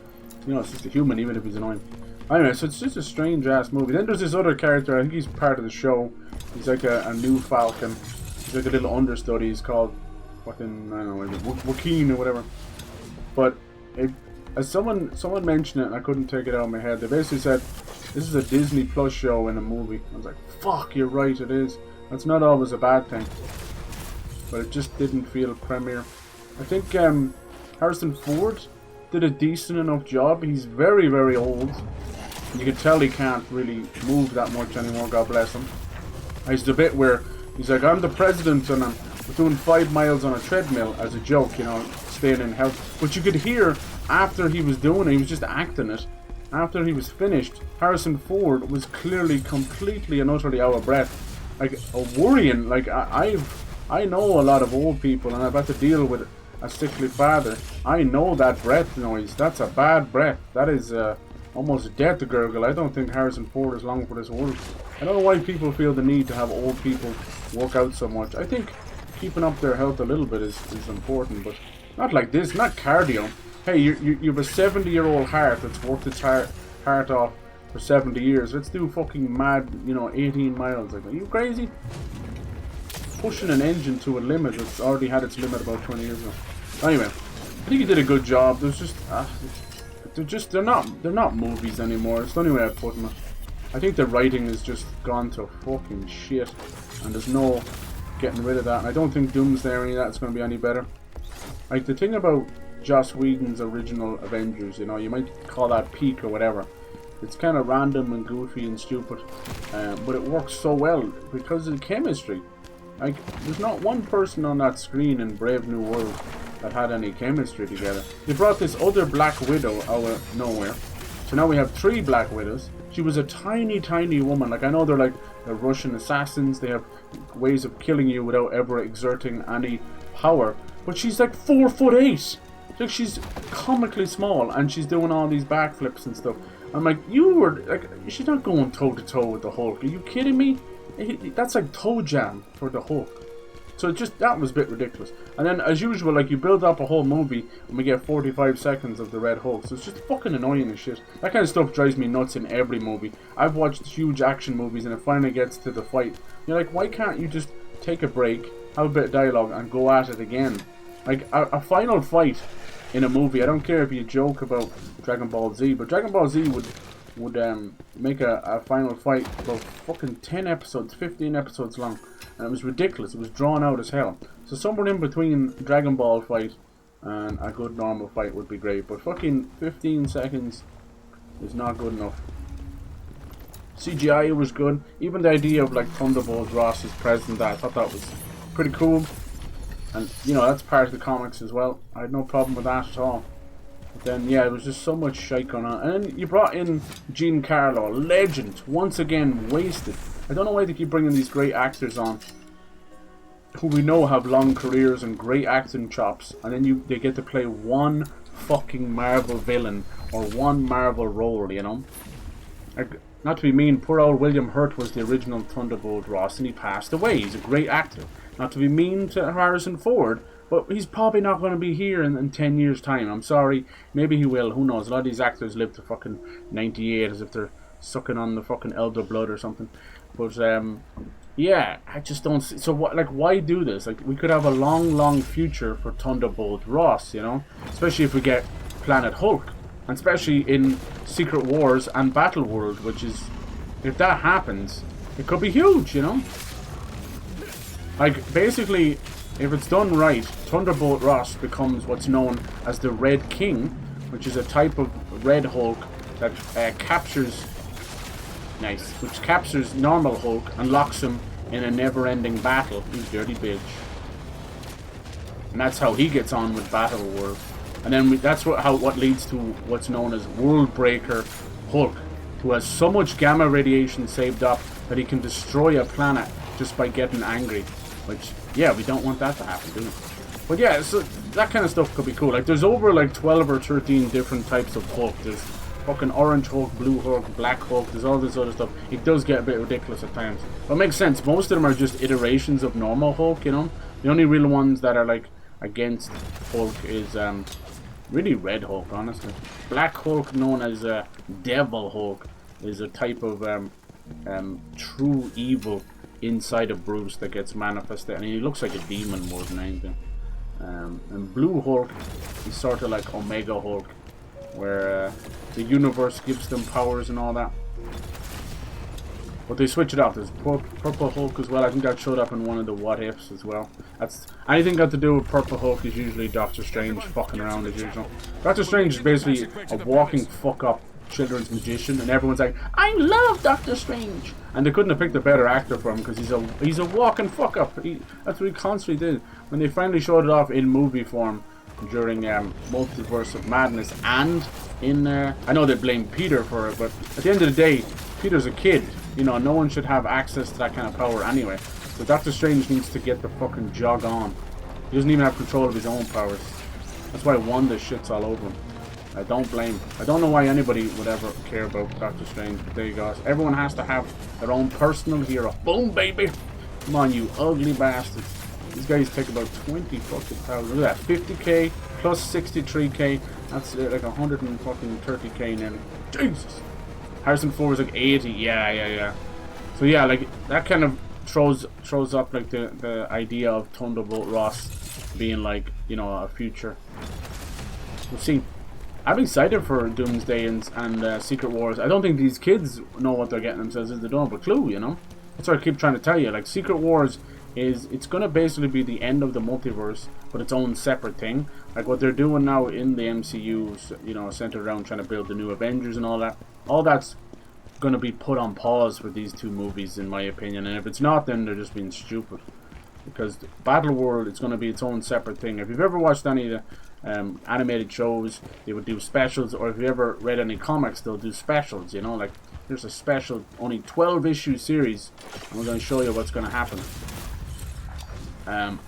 you know, it's just a human, even if he's annoying. Anyway, so it's just a strange ass movie. Then there's this other character, I think he's part of the show. He's like a new Falcon. He's like a little understudy. He's called fucking, I don't know, Joaquin or whatever. But as someone mentioned it, and I couldn't take it out of my head. They basically said this is a Disney Plus show in a movie. I was like, fuck, you're right, it is. That's not always a bad thing, but it just didn't feel premiere. I think Harrison Ford did a decent enough job. He's very, very old. You can tell he can't really move that much anymore, God bless him. There's the bit where he's like, I'm the president and I'm doing 5 miles on a treadmill as a joke, you know, staying in health. But you could hear after he was doing it, he was just acting it. After he was finished, Harrison Ford was clearly completely and utterly out of breath. Like, worrying. Like, I know a lot of old people, and I've had to deal with a sickly father. I know that breath noise. That's a bad breath. That is almost death to gurgle. I don't think Harrison Ford is long for this world. I don't know why people feel the need to have old people work out so much. I think keeping up their health a little bit is important, but not like this, not cardio. Hey, you have a 70-year-old heart that's worked its heart off for 70 years. Let's do fucking mad, you know, 18 miles. Like, are you crazy? Pushing an engine to a limit that's already had its limit about 20 years ago. Anyway, I think he did a good job. There's just they're not movies anymore. It's the only way of putting it. I think the writing has just gone to fucking shit, and there's no getting rid of that. And I don't think Doomsday or any of that's going to be any better. Like, the thing about Joss Whedon's original Avengers, you know, you might call that peak or whatever. It's kind of random and goofy and stupid, but it works so well because of the chemistry. Like, there's not one person on that screen in Brave New World that had any chemistry together. They brought this other Black Widow out of nowhere, so now we have 3 Black Widows. She was a tiny, tiny woman. Like, I know they're Russian assassins. They have ways of killing you without ever exerting any power, but she's like 4'8". Like, she's comically small, and she's doing all these backflips and stuff. I'm like, she's not going toe to toe with the Hulk. Are you kidding me? That's like toe jam for the Hulk. So that was a bit ridiculous. And then, as usual, like, you build up a whole movie and we get 45 seconds of the Red Hulk. So it's just fucking annoying as shit. That kind of stuff drives me nuts in every movie. I've watched huge action movies and it finally gets to the fight. You're like, why can't you just take a break, have a bit of dialogue, and go at it again? Like, a final fight in a movie, I don't care if you joke about Dragon Ball Z, but Dragon Ball Z would make a final fight about fucking 10 episodes, 15 episodes long, and it was ridiculous. It was drawn out as hell. So somewhere in between Dragon Ball fight and a good normal fight would be great, but fucking 15 seconds is not good enough. CGI was good. Even the idea of, like, Thunderbolt Ross as president, I thought that was pretty cool. And, you know, that's part of the comics as well. I had no problem with that at all. But then, yeah, it was just so much shite going on. And then you brought in Giancarlo, a legend, once again wasted. I don't know why they keep bringing these great actors on, who we know have long careers and great acting chops, and then they get to play one fucking Marvel villain or one Marvel role, you know? Like, not to be mean, poor old William Hurt was the original Thunderbolt Ross, and he passed away. He's a great actor. Not to be mean to Harrison Ford, but he's probably not going to be here in 10 years' time. I'm sorry. Maybe he will. Who knows? A lot of these actors live to fucking 98 as if they're sucking on the fucking elder blood or something. But, yeah, I just don't see. So, what? Like, why do this? Like, we could have a long, long future for Thunderbolt Ross, you know? Especially if we get Planet Hulk. And especially in Secret Wars and Battle World, which is, if that happens, it could be huge, you know? Like, basically, if it's done right, Thunderbolt Ross becomes what's known as the Red King, which is a type of Red Hulk that captures normal Hulk and locks him in a never-ending battle. You dirty bitch. And that's how he gets on with Battle World. And then that's what leads to what's known as World Breaker Hulk, who has so much gamma radiation saved up that he can destroy a planet just by getting angry. Which, yeah, we don't want that to happen, do we? But yeah, so that kind of stuff could be cool. Like, there's over like 12 or 13 different types of Hulk. There's fucking Orange Hulk, Blue Hulk, Black Hulk. There's all this other stuff. It does get a bit ridiculous at times. But it makes sense. Most of them are just iterations of normal Hulk, you know? The only real ones that are like against Hulk is really Red Hulk, honestly. Black Hulk, known as Devil Hulk, is a type of true evil inside of Bruce that gets manifested, and he looks like a demon more than anything. And Blue Hulk is sort of like Omega Hulk, where the universe gives them powers and all that. But they switch it up. There's Purple Hulk as well. I think that showed up in one of the What Ifs as well. That's anything got to do with Purple Hulk is usually Doctor Strange fucking around as usual. Doctor Strange is basically a walking fuck up children's magician, and everyone's like, I love Doctor Strange, and they couldn't have picked a better actor for him because he's a walking fuck up. That's what he constantly did. When they finally showed it off in movie form during Multiverse of Madness, and in I know they blame Peter for it, but at the end of the day, Peter's a kid. You know, no one should have access to that kind of power anyway. So Doctor Strange needs to get the fucking jog on. He doesn't even have control of his own powers. That's why Wanda shits all over him. I don't blame. I don't know why anybody would ever care about Doctor Strange, but there you go. Everyone has to have their own personal hero. Boom, baby! Come on, you ugly bastards. These guys take about 20 fucking thousand. Look at that, 50k plus 63k. That's like 130k now. Jesus! Harrison Ford was like 80. Yeah. So yeah, like that kind of throws up like the idea of Thunderbolt Ross being like, you know, a future. We'll see. I'm excited for Doomsday and Secret Wars. I don't think these kids know what they're getting themselves into. They don't have a clue, you know. That's what I keep trying to tell you. Like, Secret Wars it's gonna basically be the end of the multiverse, but its own separate thing. Like what they're doing now in the MCU, you know, centered around trying to build the new Avengers and all that. All that's gonna be put on pause for these two movies, in my opinion. And if it's not, then they're just being stupid. Because Battle World, it's gonna be its own separate thing. If you've ever watched any of the animated shows, they would do specials, or if you ever read any comics, they'll do specials, you know, like there's a special only 12 issue series and we're going to show you what's going to happen,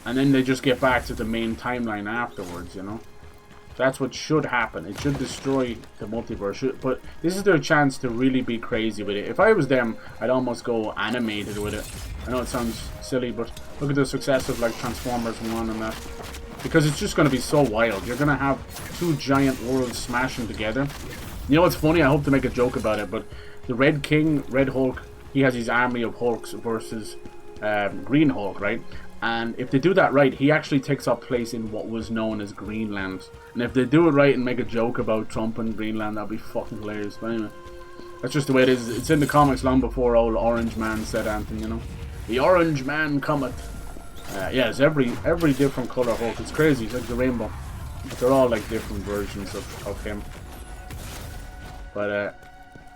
and then they just get back to the main timeline afterwards, you know. That's what should happen. It should destroy the multiverse, but this is their chance to really be crazy with it. If I was them, I'd almost go animated with it. I know it sounds silly, but look at the success of like Transformers 1 and that. Because it's just going to be so wild. You're going to have two giant worlds smashing together. You know what's funny? I hope to make a joke about it, but the Red King, Red Hulk, he has his army of Hulks versus Green Hulk, right? And if they do that right, he actually takes up place in what was known as Greenland. And if they do it right and make a joke about Trump and Greenland, that'd be fucking hilarious. But anyway, that's just the way it is. It's in the comics long before old Orange Man said anything, you know. The Orange Man cometh. Yeah, it's every different colour Hulk. It's crazy. It's like the rainbow. But they're all like different versions of him. But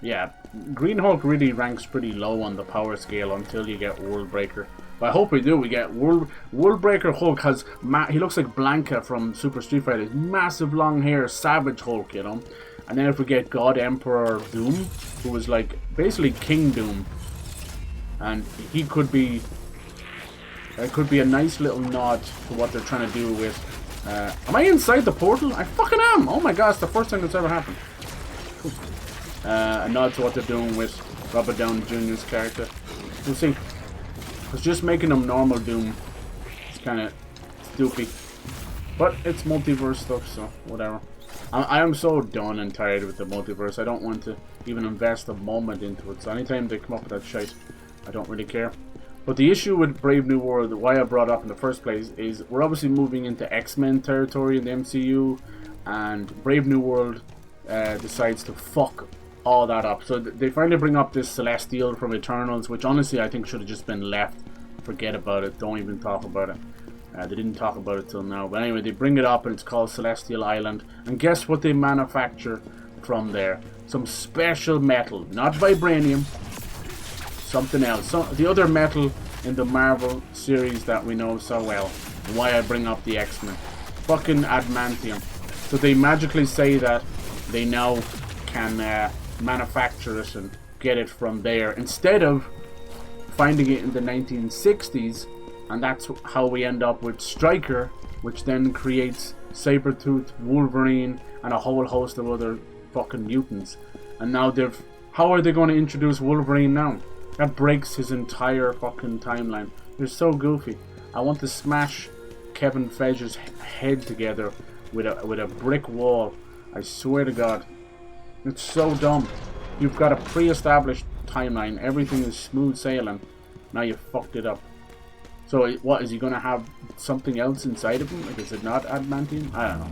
yeah, Green Hulk really ranks pretty low on the power scale until you get World Breaker. But I hope we do. We get World Breaker Hulk has he looks like Blanca from Super Street Fighter. Massive long hair, Savage Hulk, you know. And then if we get God Emperor Doom, who was like basically King Doom, and he could be. It could be a nice little nod to what they're trying to do with... am I inside the portal? I fucking am! Oh my god, it's the first time that's ever happened. A nod to what they're doing with Robert Downey Jr.'s character. We'll see. It's just making him normal Doom. It's kind of stupid. But it's multiverse stuff, so whatever. I am so done and tired with the multiverse. I don't want to even invest a moment into it. So anytime they come up with that shite, I don't really care. But the issue with Brave New World, why I brought it up in the first place, is we're obviously moving into X-Men territory in the MCU, and Brave New World decides to fuck all that up. So they finally bring up this Celestial from Eternals, which honestly I think should have just been left. Forget about it. Don't even talk about it. They didn't talk about it till now. But anyway, they bring it up and it's called Celestial Island. And guess what they manufacture from there? Some special metal. Not vibranium. Something else. The other metal in the Marvel series that we know so well. Why I bring up the X-Men. Fucking adamantium. So they magically say that they now can manufacture it and get it from there instead of finding it in the 1960s, and that's how we end up with Stryker, which then creates Sabretooth, Wolverine, and a whole host of other fucking mutants. And now how are they going to introduce Wolverine now? That breaks his entire fucking timeline. They're so goofy. I want to smash Kevin Feige's head together with a brick wall. I swear to God. It's so dumb. You've got a pre-established timeline. Everything is smooth sailing. Now you fucked it up. So what, is he going to have something else inside of him? Like, is it not adamantium? I don't know.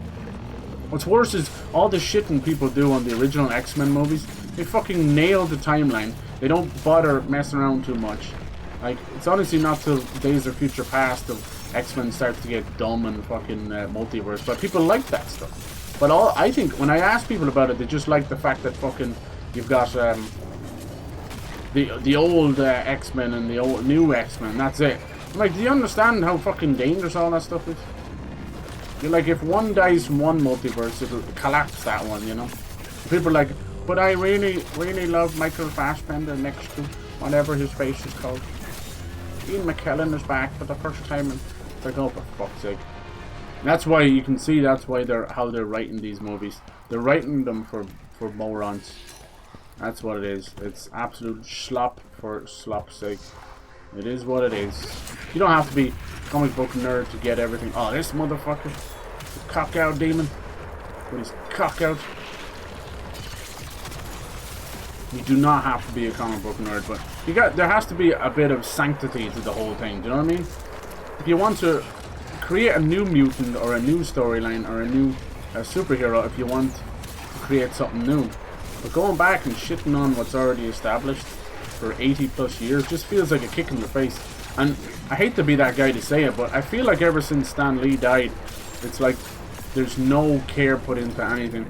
What's worse is all the shitting people do on the original X-Men movies. They fucking nail the timeline. They don't bother messing around too much. Like, it's honestly not till Days of Future Past of X-Men starts to get dumb and fucking multiverse, but people like that stuff. But I think when I ask people about it, they just like the fact that fucking you've got the old X-Men and the old new X-Men. That's it. I'm like, do you understand how fucking dangerous all that stuff is? You're like, if one dies from one multiverse, it'll collapse that one, you know. People are like, but I really, really love Michael Fassbender next to whatever his face is called. Ian McKellen is back for the first time, and it's like, oh, for fuck's sake. And that's why you can see how they're writing these movies. They're writing them for morons. That's what it is. It's absolute slop for slop's sake. It is what it is. You don't have to be a comic book nerd to get everything. Oh, this motherfucker. The cock out demon. With his cock out. You do not have to be a comic book nerd, but there has to be a bit of sanctity to the whole thing. Do you know what I mean? If you want to create a new mutant or a new storyline or a new superhero, if you want to create something new, but going back and shitting on what's already established for 80 plus years just feels like a kick in the face. And I hate to be that guy to say it, but I feel like ever since Stan Lee died, it's like there's no care put into anything.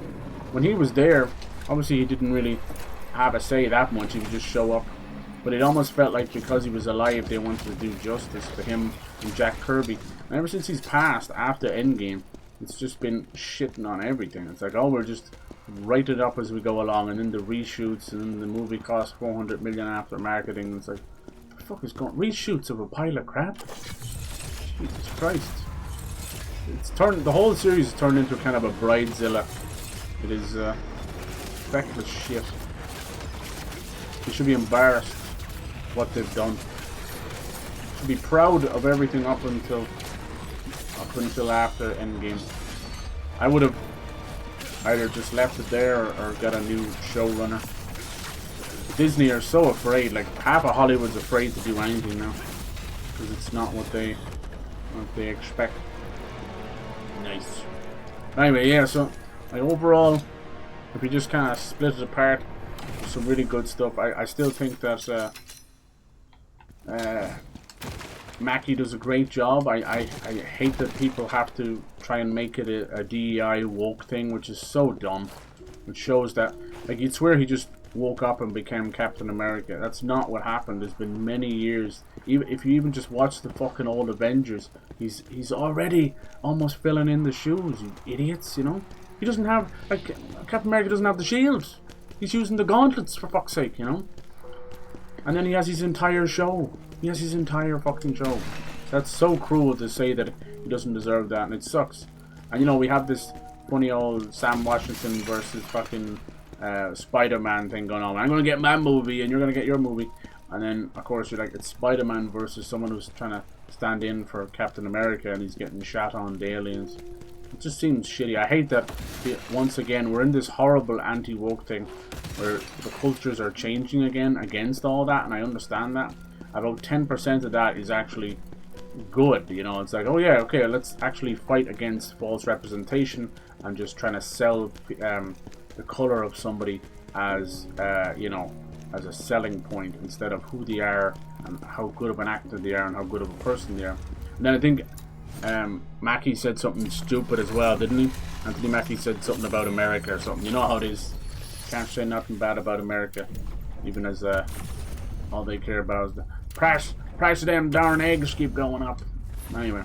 When he was there, obviously he didn't really have a say that much. He would just show up, but it almost felt like because he was alive they wanted to do justice to him and Jack Kirby. And ever since he's passed after Endgame, it's just been shitting on everything. It's like, oh, we'll just write it up as we go along, and then the reshoots, and then the movie costs 400 million after marketing. And it's like, what the fuck is going? Reshoots of a pile of crap? Jesus Christ! It's turned, the whole series has turned into kind of a bridezilla. It is feckless shit. They should be embarrassed what they've done. Should be proud of everything up until after Endgame. I would have either just left it there or got a new showrunner. Disney are so afraid. Like, half of Hollywood's afraid to do anything now because it's not what they expect. Nice. Anyway, yeah. So, like, overall, if we just kind of split it apart, some really good stuff. I still think that Mackie does a great job. I hate that people have to try and make it a DEI woke thing, which is so dumb. It shows that, like, you'd swear he just woke up and became Captain America. That's not what happened. There's been many years. Even if you even just watch the fucking old Avengers, he's already almost filling in the shoes. You idiots, you know. He doesn't have, like, Captain America doesn't have the shield. He's using the gauntlets, for fuck's sake, you know? And then he has his entire show. He has his entire fucking show. That's so cruel to say that he doesn't deserve that, and it sucks. And, you know, we have this funny old Sam Washington versus fucking Spider-Man thing going on. I'm going to get my movie, and you're going to get your movie. And then, of course, you're like, it's Spider-Man versus someone who's trying to stand in for Captain America, and he's getting shot on daily. And it just seems shitty. I hate that, once again, we're in this horrible anti-woke thing where the cultures are changing again against all that, and I understand that. About 10% of that is actually good, you know. It's like, oh yeah, okay, let's actually fight against false representation and just trying to sell the color of somebody as, you know, as a selling point instead of who they are and how good of an actor they are and how good of a person they are. And then I think Mackie said something stupid as well, didn't he? Anthony Mackie said something about America or something. You know how it is. Can't say nothing bad about America, even as all they care about is the price of them darn eggs keep going up. Anyway,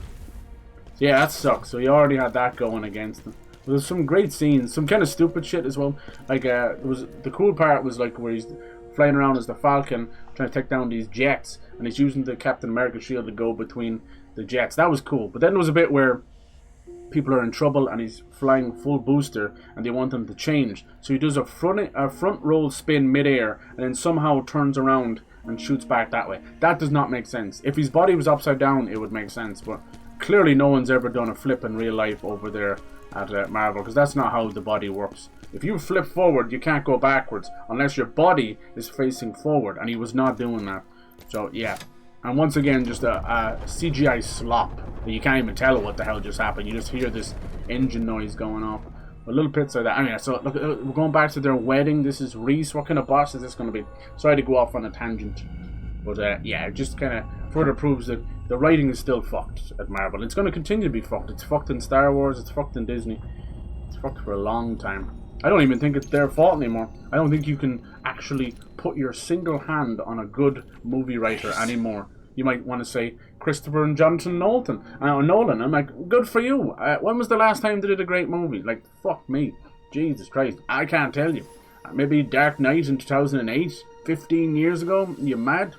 so yeah, that sucks. So you already had that going against them. But there's some great scenes, some kind of stupid shit as well. Like the cool part was like where he's flying around as the Falcon, trying to take down these jets, and he's using the Captain America shield to go between the jets. That was cool. But then there was a bit where people are in trouble and he's flying full booster and they want him to change. So he does a front roll spin midair and then somehow turns around and shoots back that way. That does not make sense. If his body was upside down, it would make sense. But clearly no one's ever done a flip in real life over there at Marvel, because that's not how the body works. If you flip forward, you can't go backwards unless your body is facing forward, and he was not doing that. So yeah. And once again, just a CGI slop. You can't even tell what the hell just happened. You just hear this engine noise going off. A little bits like that. Anyway, so look, we're going back to their wedding. This is REESE. What kind of boss is this going to be? Sorry to go off on a tangent. But yeah, it just kind of further proves that the writing is still fucked at Marvel. It's going to continue to be fucked. It's fucked in Star Wars. It's fucked in Disney. It's fucked for a long time. I don't even think it's their fault anymore. I don't think you can actually put your single hand on a good movie writer anymore. You might want to say Christopher and Jonathan Nolan. I'm like, good for you. When was the last time they did a great movie? Like, fuck me. Jesus Christ. I can't tell you. Maybe Dark Knight in 2008, 15 years ago. You mad?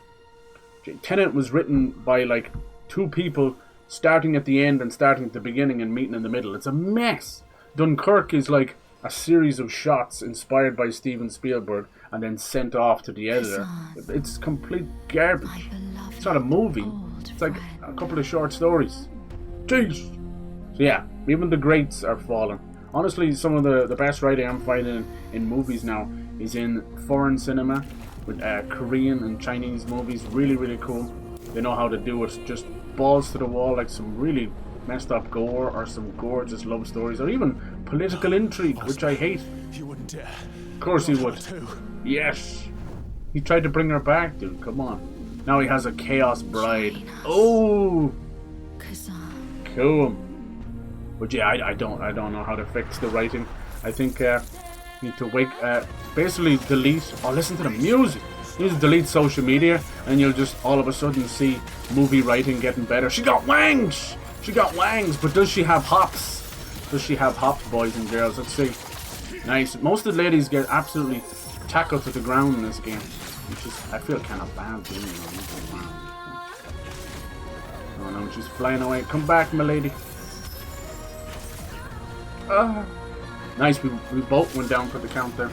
Tenet was written by like two people starting at the end and starting at the beginning and meeting in the middle. It's a mess. Dunkirk is like a series of shots inspired by Steven Spielberg and then sent off to the editor. It's complete garbage. It's not a movie. It's like a couple of short stories. Jeez. So yeah, even the greats are falling. Honestly, some of the best writing I'm finding in movies now is in foreign cinema with Korean and Chinese movies. Really, really cool. They know how to do it. Just balls to the wall, like some really messed up gore or some gorgeous love stories or even political intrigue, which I hate. You wouldn't dare. Of course he would. Yes. He tried to bring her back, dude. Come on. Now he has a chaos bride. Oh. Khazan. Cool. But yeah, I don't know how to fix the writing. I think need to basically delete. Oh, listen to the music. You just delete social media, and you'll just all of a sudden see movie writing getting better. She got wangs. She got wangs, but does she have hops? Does she have hops, boys and girls? Let's see. Nice. Most of the ladies get absolutely tackled to the ground in this game, which is I feel kind of bad doing it. Oh no, she's flying away. Come back, my lady. Nice, we both went down for the count there.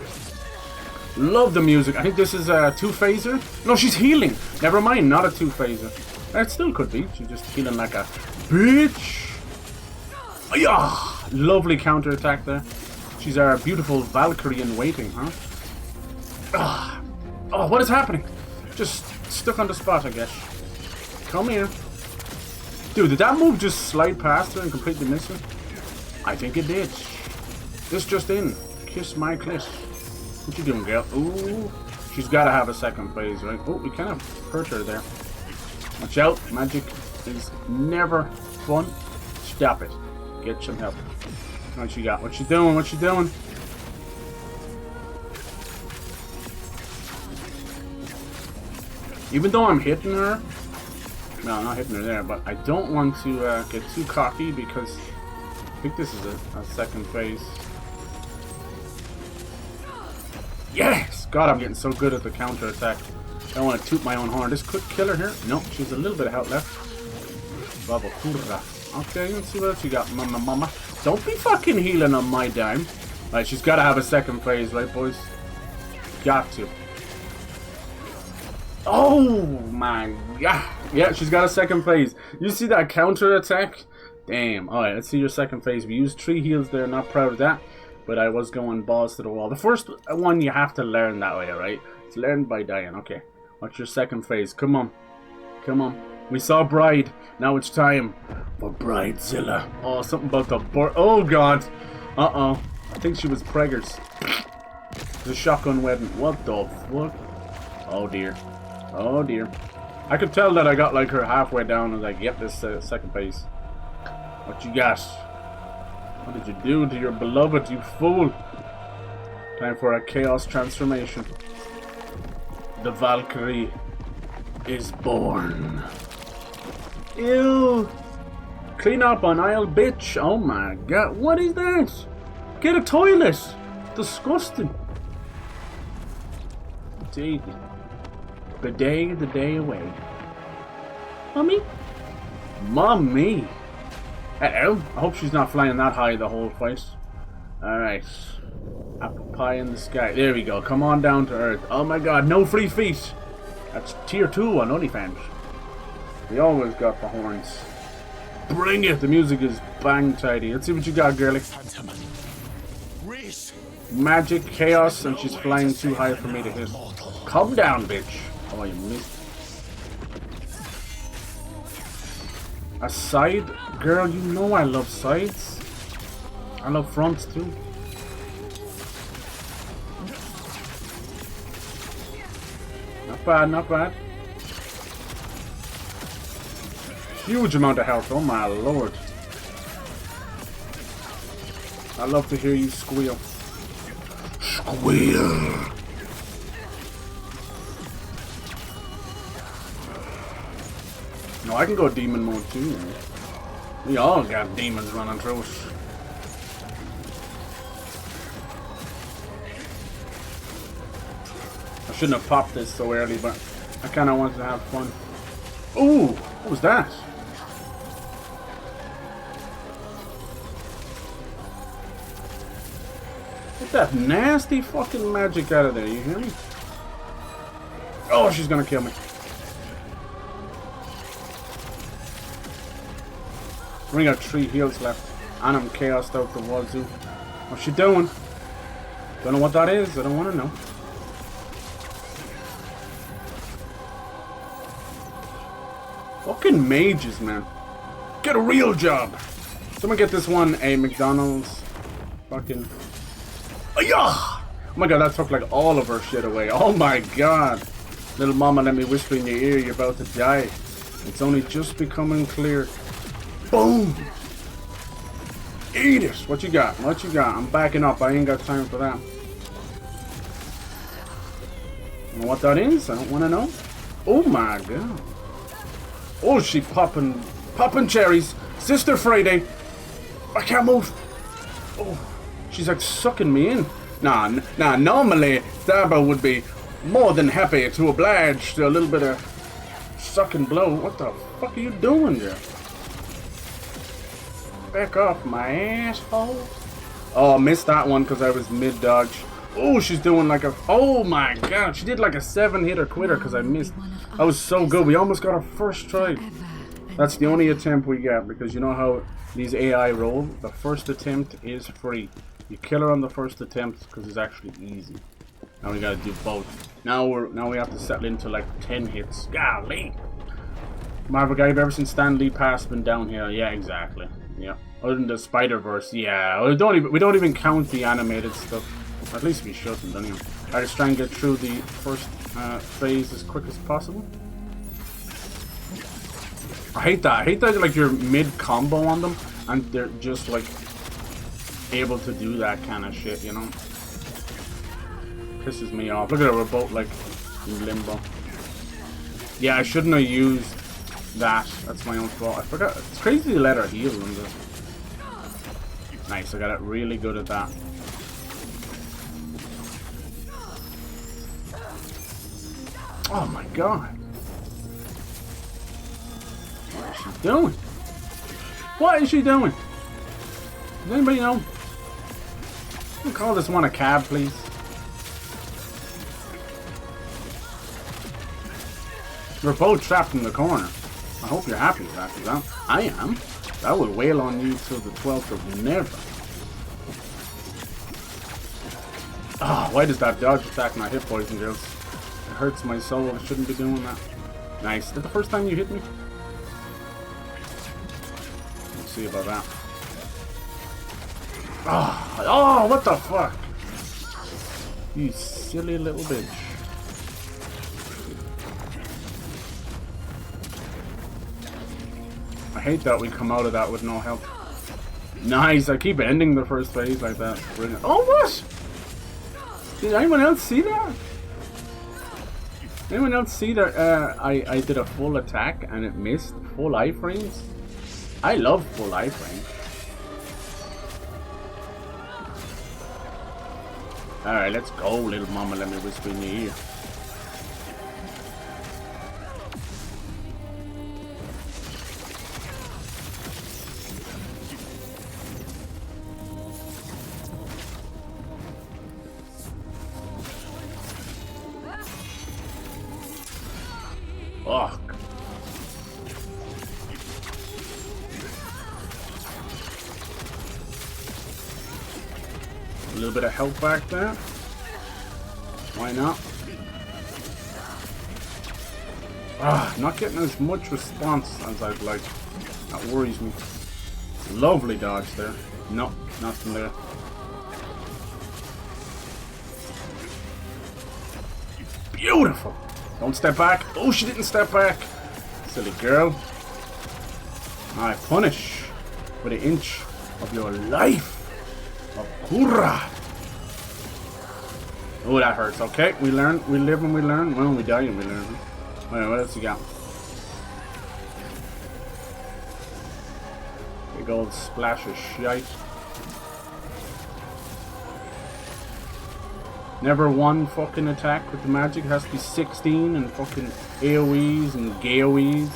Love the music. I think this is a two-phaser. No, she's healing. Never mind, not a two-phaser. It still could be. She's just healing like a bitch. Yeah, lovely counter-attack there. She's our beautiful Valkyrie in waiting, huh? Oh, what is happening? Just stuck on the spot, I guess. Come here. Dude, did that move just slide past her and completely miss her? I think it did. This just in. Kiss my clit. What you doing, girl? Ooh. She's got to have a second phase, right? Oh, we kind of hurt her there. Watch out. Magic is never fun. Stop it. Get some help. What you got? What you doing? What you doing? Even though I'm hitting her, no, I'm not hitting her there, but I don't want to get too cocky because I think this is a second phase. Yes! God, I'm getting so good at the counter attack. I don't want to toot my own horn. This could kill her here. Nope, she's a little bit of health left. Okay, let's see what else you got, mama. Don't be fucking healing on my dime. Right, she's got to have a second phase, right, boys? Got to. Oh my god. Yeah, she's got a second phase. You see that counter attack? Damn. Alright, let's see your second phase. We used 3 heals there, not proud of that. But I was going balls to the wall. The first one you have to learn that way, right? It's learned by dying. Okay. What's your second phase? Come on. Come on. We saw Bride. Now it's time for Bridezilla. Oh, something about the board. Oh god. Uh-oh. I think she was preggers. The shotgun wedding. What the fuck? Oh dear. Oh dear. I could tell that I got like her halfway down and like, yep, this second phase. What you got? What did you do to your beloved, you fool? Time for a chaos transformation. The Valkyrie is born. Ew. Clean up on aisle, bitch. Oh my god. What is that? Get a toilet. Disgusting. Take it. The day away. Mommy? Mommy? Uh-oh. I hope she's not flying that high the whole fight. Alright. Apple pie in the sky. There we go. Come on down to earth. Oh my god, no free feet. That's tier 2 on OnlyFans. We always got the horns. Bring it. The music is bang tidy. Let's see what you got, girlie. REESE. Magic, chaos, and she's flying too high for me to hit. Calm down, bitch. Oh, you missed. A side? Girl, you know I love sides. I love fronts too. Not bad, not bad. Huge amount of health, oh my lord. I love to hear you squeal. Squeal! No, I can go demon mode too, man. We all got demons running through us. I shouldn't have popped this so early, but I kinda wanted to have fun. Ooh! What was that? Get that nasty fucking magic out of there, you hear me? Oh, she's gonna kill me. We only got 3 heals left. And I'm chaosed out the wazoo. What's she doing? Don't know what that is. I don't want to know. Fucking mages, man. Get a real job. Someone get this one a McDonald's. Fucking. Oh, yeah! Oh my god, that took like all of her shit away. Oh my god. Little mama, let me whisper in your ear, you're about to die. It's only just becoming clear. Boom! Eat it! What you got? What you got? I'm backing up. I ain't got time for that. You know what that is? I don't want to know. Oh my god. Oh, she popping cherries. Sister Friday. I can't move. Oh, she's like sucking me in. Nah, normally Starbo would be more than happy to oblige to a little bit of suck and blow. What the fuck are you doing there? Back off my asshole. Oh, I missed that one because I was mid-dodge. Oh, she's doing like a... Oh my god, she did like a 7-hitter quitter because I missed. That was so good. We almost got our first try. That's the only attempt we get because you know how these AI roll? The first attempt is free. You kill her on the first attempt because it's actually easy. Now we gotta do both. Now we have to settle into like 10 hits. Golly! Marvel guy, ever since Stan Lee passed been downhill. Yeah, exactly. Yeah. Other than the Spider-Verse, yeah. We don't even count the animated stuff. At least we shouldn't, anyway. I just try and get through the first phase as quick as possible. I hate that. I hate that like you're mid-combo on them and they're just like able to do that kind of shit, you know? Pisses me off. Look at it, we're both like in limbo. Yeah, I shouldn't have used that. That's my own fault. I forgot. It's crazy to let her heal on this. Nice, I got it really good at that. Oh my god. What is she doing? What is she doing? Does anybody know? Can you call this one a cab, please? We're both trapped in the corner. I hope you're happy with that, because I am. That will wail on you till the 12th of never. Ah, why does that dodge attack my hit poison girls? It hurts my soul. I shouldn't be doing that. Nice. Is that the first time you hit me? Let's see about that. Oh, what the fuck? You silly little bitch. I hate that we come out of that with no help. Nice, I keep ending the first phase like that. Brilliant. Oh, what? Did anyone else see that? Anyone else see that I did a full attack and it missed full iframes? I love full iframes. Alright, let's go, little mama. Let me whisper in your ear. Fuck. A little bit of health back there. Why not? Not getting as much response as I'd like. That worries me. Lovely dodge there. No, nothing there. Beautiful. Don't step back. Oh, she didn't step back. Silly girl. I punish with an inch of your life. Hurrah! Oh, that hurts. Okay, we learn. We live and we learn. Well, we die and we learn. Wait, what else you got? Big old splash of shite. Never one fucking attack with the magic. It has to be 16 and fucking AoEs and GAOEs.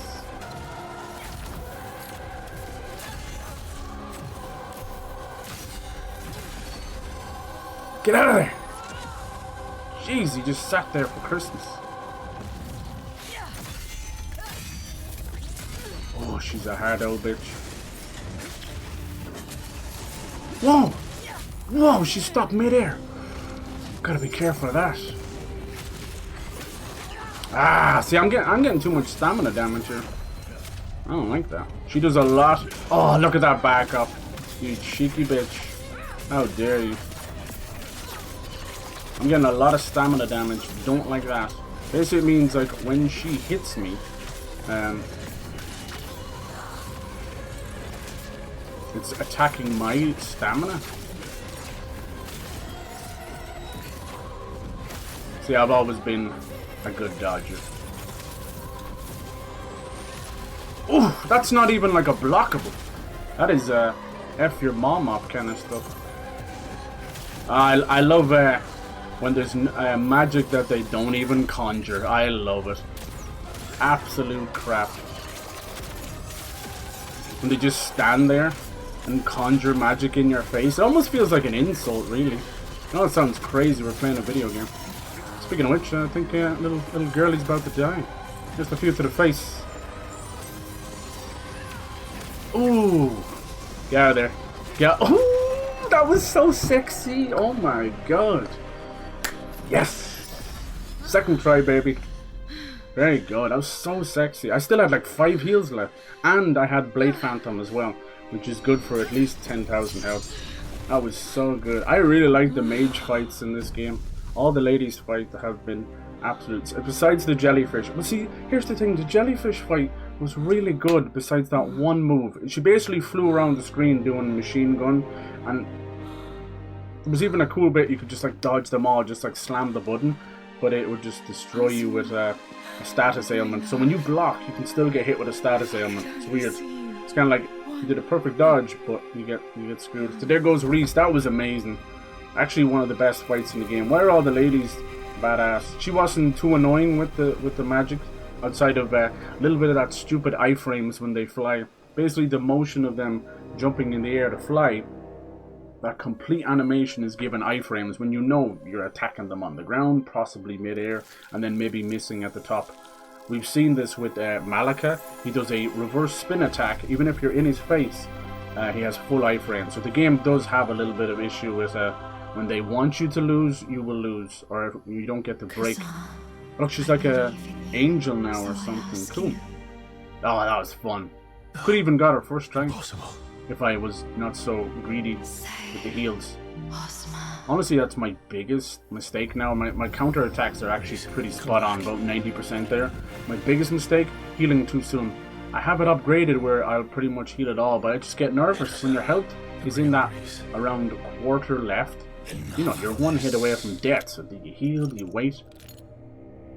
Get out of there! Jeez, he just sat there for Christmas. Oh, she's a hard old bitch. Whoa! Whoa, she stopped midair. Gotta be careful of that. Ah, see, I'm getting too much stamina damage here. I don't like that. She does a lot. Oh, look at that backup. You cheeky bitch. How dare you. I'm getting a lot of stamina damage. Don't like that. Basically, it means like when she hits me, it's attacking my stamina. See, I've always been a good dodger. Ooh, that's not even like a blockable. That is F your mom up kind of stuff. I love when there's magic that they don't even conjure. I love it. Absolute crap. When they just stand there and conjure magic in your face. It almost feels like an insult, really. I know it sounds crazy, we're playing a video game. Speaking of which, I think little girlie's about to die. Just a few to the face. Ooh. Get out of there. Get. Ooh, that was so sexy. Oh my god. Yes. Second try, baby. Very good. That was so sexy. I still had like 5 heals left. And I had Blade Phantom as well, which is good for at least 10,000 health. That was so good. I really like the mage fights in this game. All the ladies fight have been absolute. Besides the jellyfish. But see, here's the thing. The jellyfish fight was really good besides that one move. She basically flew around the screen doing machine gun. And there was even a cool bit you could just like dodge them all. Just like slam the button. But it would just destroy you with a status ailment. So when you block, you can still get hit with a status ailment. It's weird. It's kind of like you did a perfect dodge, but you get screwed. So there goes Reese. That was amazing. Actually, one of the best fights in the game. Why are all the ladies badass? She wasn't too annoying with the magic, outside of a little bit of that stupid iframes when they fly. Basically, the motion of them jumping in the air to fly. That complete animation is given iframes when you know you're attacking them on the ground, possibly mid-air, and then maybe missing at the top. We've seen this with Malika. He does a reverse spin attack, even if you're in his face. He has full iframe. So the game does have a little bit of issue with when they want you to lose, you will lose, or if you don't get the break. Look, she's like a angel now or something. Cool. Oh, that was fun. Could even got her first try. If I was not so greedy with the heals. Honestly, that's my biggest mistake now. My counter attacks are actually pretty spot on, about 90% there. My biggest mistake, healing too soon. I have it upgraded where I'll pretty much heal it all, but I just get nervous when your health is in that around quarter left. You know, you're one hit away from death, so do you heal, do you wait?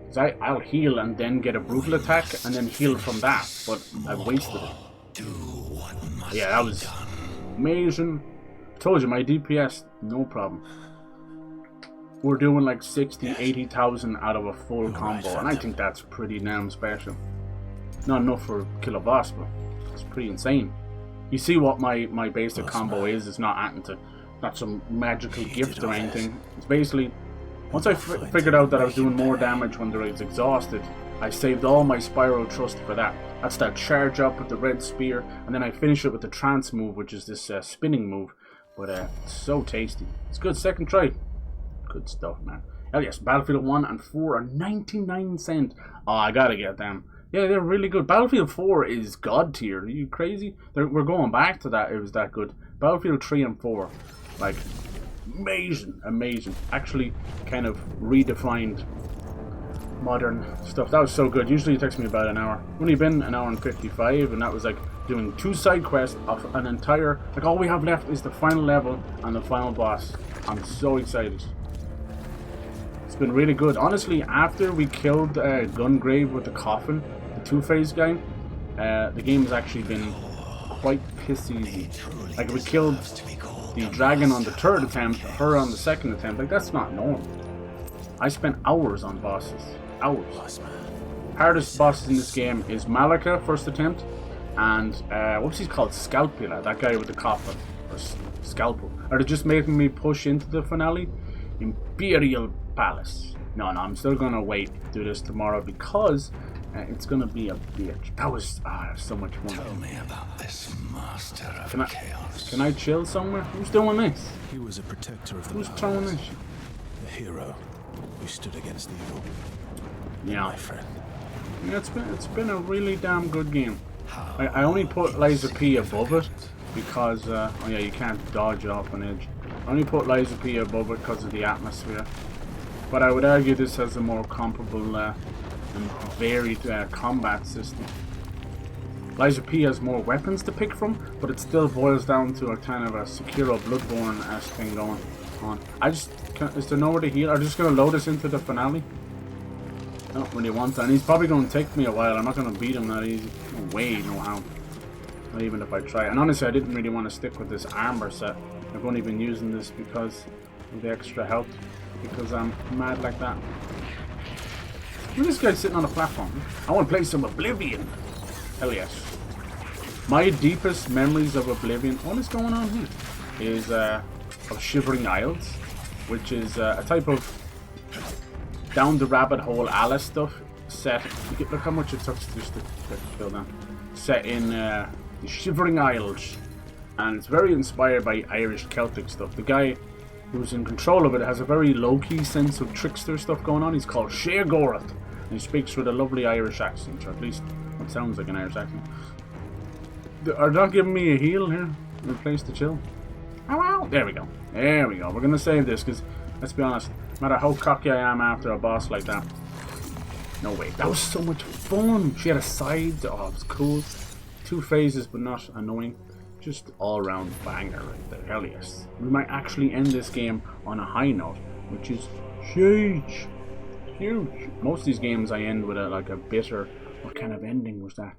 Because I'll heal and then get a brutal attack and then heal from that, but I've wasted it. Yeah, that was amazing. Told you, my DPS, no problem. We're doing like 60, 80,000 out of a full combo, and I think that's pretty damn special. Not enough for kill a boss, but it's pretty insane. You see what my basic combo is. It's not not some magical gift or anything. It's basically, once I figured out that I was doing more damage when I was exhausted, I saved all my Spiral Thrust for that. That's that charge up with the red spear, and then I finish it with the trance move, which is this spinning move. But it's so tasty. It's good. Second try. Good stuff, man. Hell yes, Battlefield 1 and 4 are 99 cents. Oh, I gotta get them. Yeah, they're really good. Battlefield 4 is god tier. Are you crazy? We're going back to that. It was that good. Battlefield 3 and 4, like, amazing, amazing. Actually, kind of redefined modern stuff. That was so good. Usually it takes me about an hour. Only been an hour and 55, and that was like doing 2 side quests of an entire, like all we have left is the final level and the final boss. I'm so excited. It's been really good. Honestly, after we killed Gungrave with the coffin, the 2-phase guy, the game has actually been quite piss easy. Like we killed the dragon on the 3rd attempt, her on the 2nd attempt. Like that's not normal. I spent hours on bosses. Hours. Hardest bosses in this game is Malika, 1st attempt, and what's he called? Scalpula, that guy with the coffin. Or Scalpel. Are they just making me push into the finale? Imperial Palace. No, I'm still gonna wait to do this tomorrow because it's gonna be a bitch. That was so much fun. Tell me about this master of chaos. Can I chill somewhere? Who's doing this? He was a protector of the Who's powers, throwing this? a hero who stood against evil. Yeah. My friend. Yeah, it's been a really damn good game. I only put Liza P above it because oh yeah, you can't dodge off an edge. I only put Liza P above it because of the atmosphere. But I would argue this has a more comparable and varied combat system. Liza P has more weapons to pick from, but it still boils down to a kind of a Sekiro Bloodborne-esque thing going on. Is there nowhere to heal? I'm just going to load this into the finale. I don't really want that, and he's probably going to take me a while. I'm not going to beat him that easy. No way, no how. Not even if I try. And honestly, I didn't really want to stick with this armor set. I've only been using this because of the extra health. Because I'm mad like that. Look at this guy sitting on a platform. I want to play some Oblivion. Hell yes. My deepest memories of Oblivion, what is going on here? Is of Shivering Isles, which is a type of down the rabbit hole Alice stuff set. Look how much it took just to kill them. Set in the Shivering Isles, and it's very inspired by Irish Celtic stuff. The guy who's in control of it has a very low-key sense of trickster stuff going on. He's called Shea Gorath, and he speaks with a lovely Irish accent, or at least it sounds like an Irish accent. Are they not giving me a heal here? A place to chill? Oh, wow. There we go. There we go. We're going to save this because, let's be honest, no matter how cocky I am after a boss like that, no way. That was so much fun. She had a side. Oh, it was cool. 2 phases, but not annoying. Just all-round banger right there. Hell yes. We might actually end this game on a high note, which is huge. Huge. Most of these games I end with like a bitter, what kind of ending was that?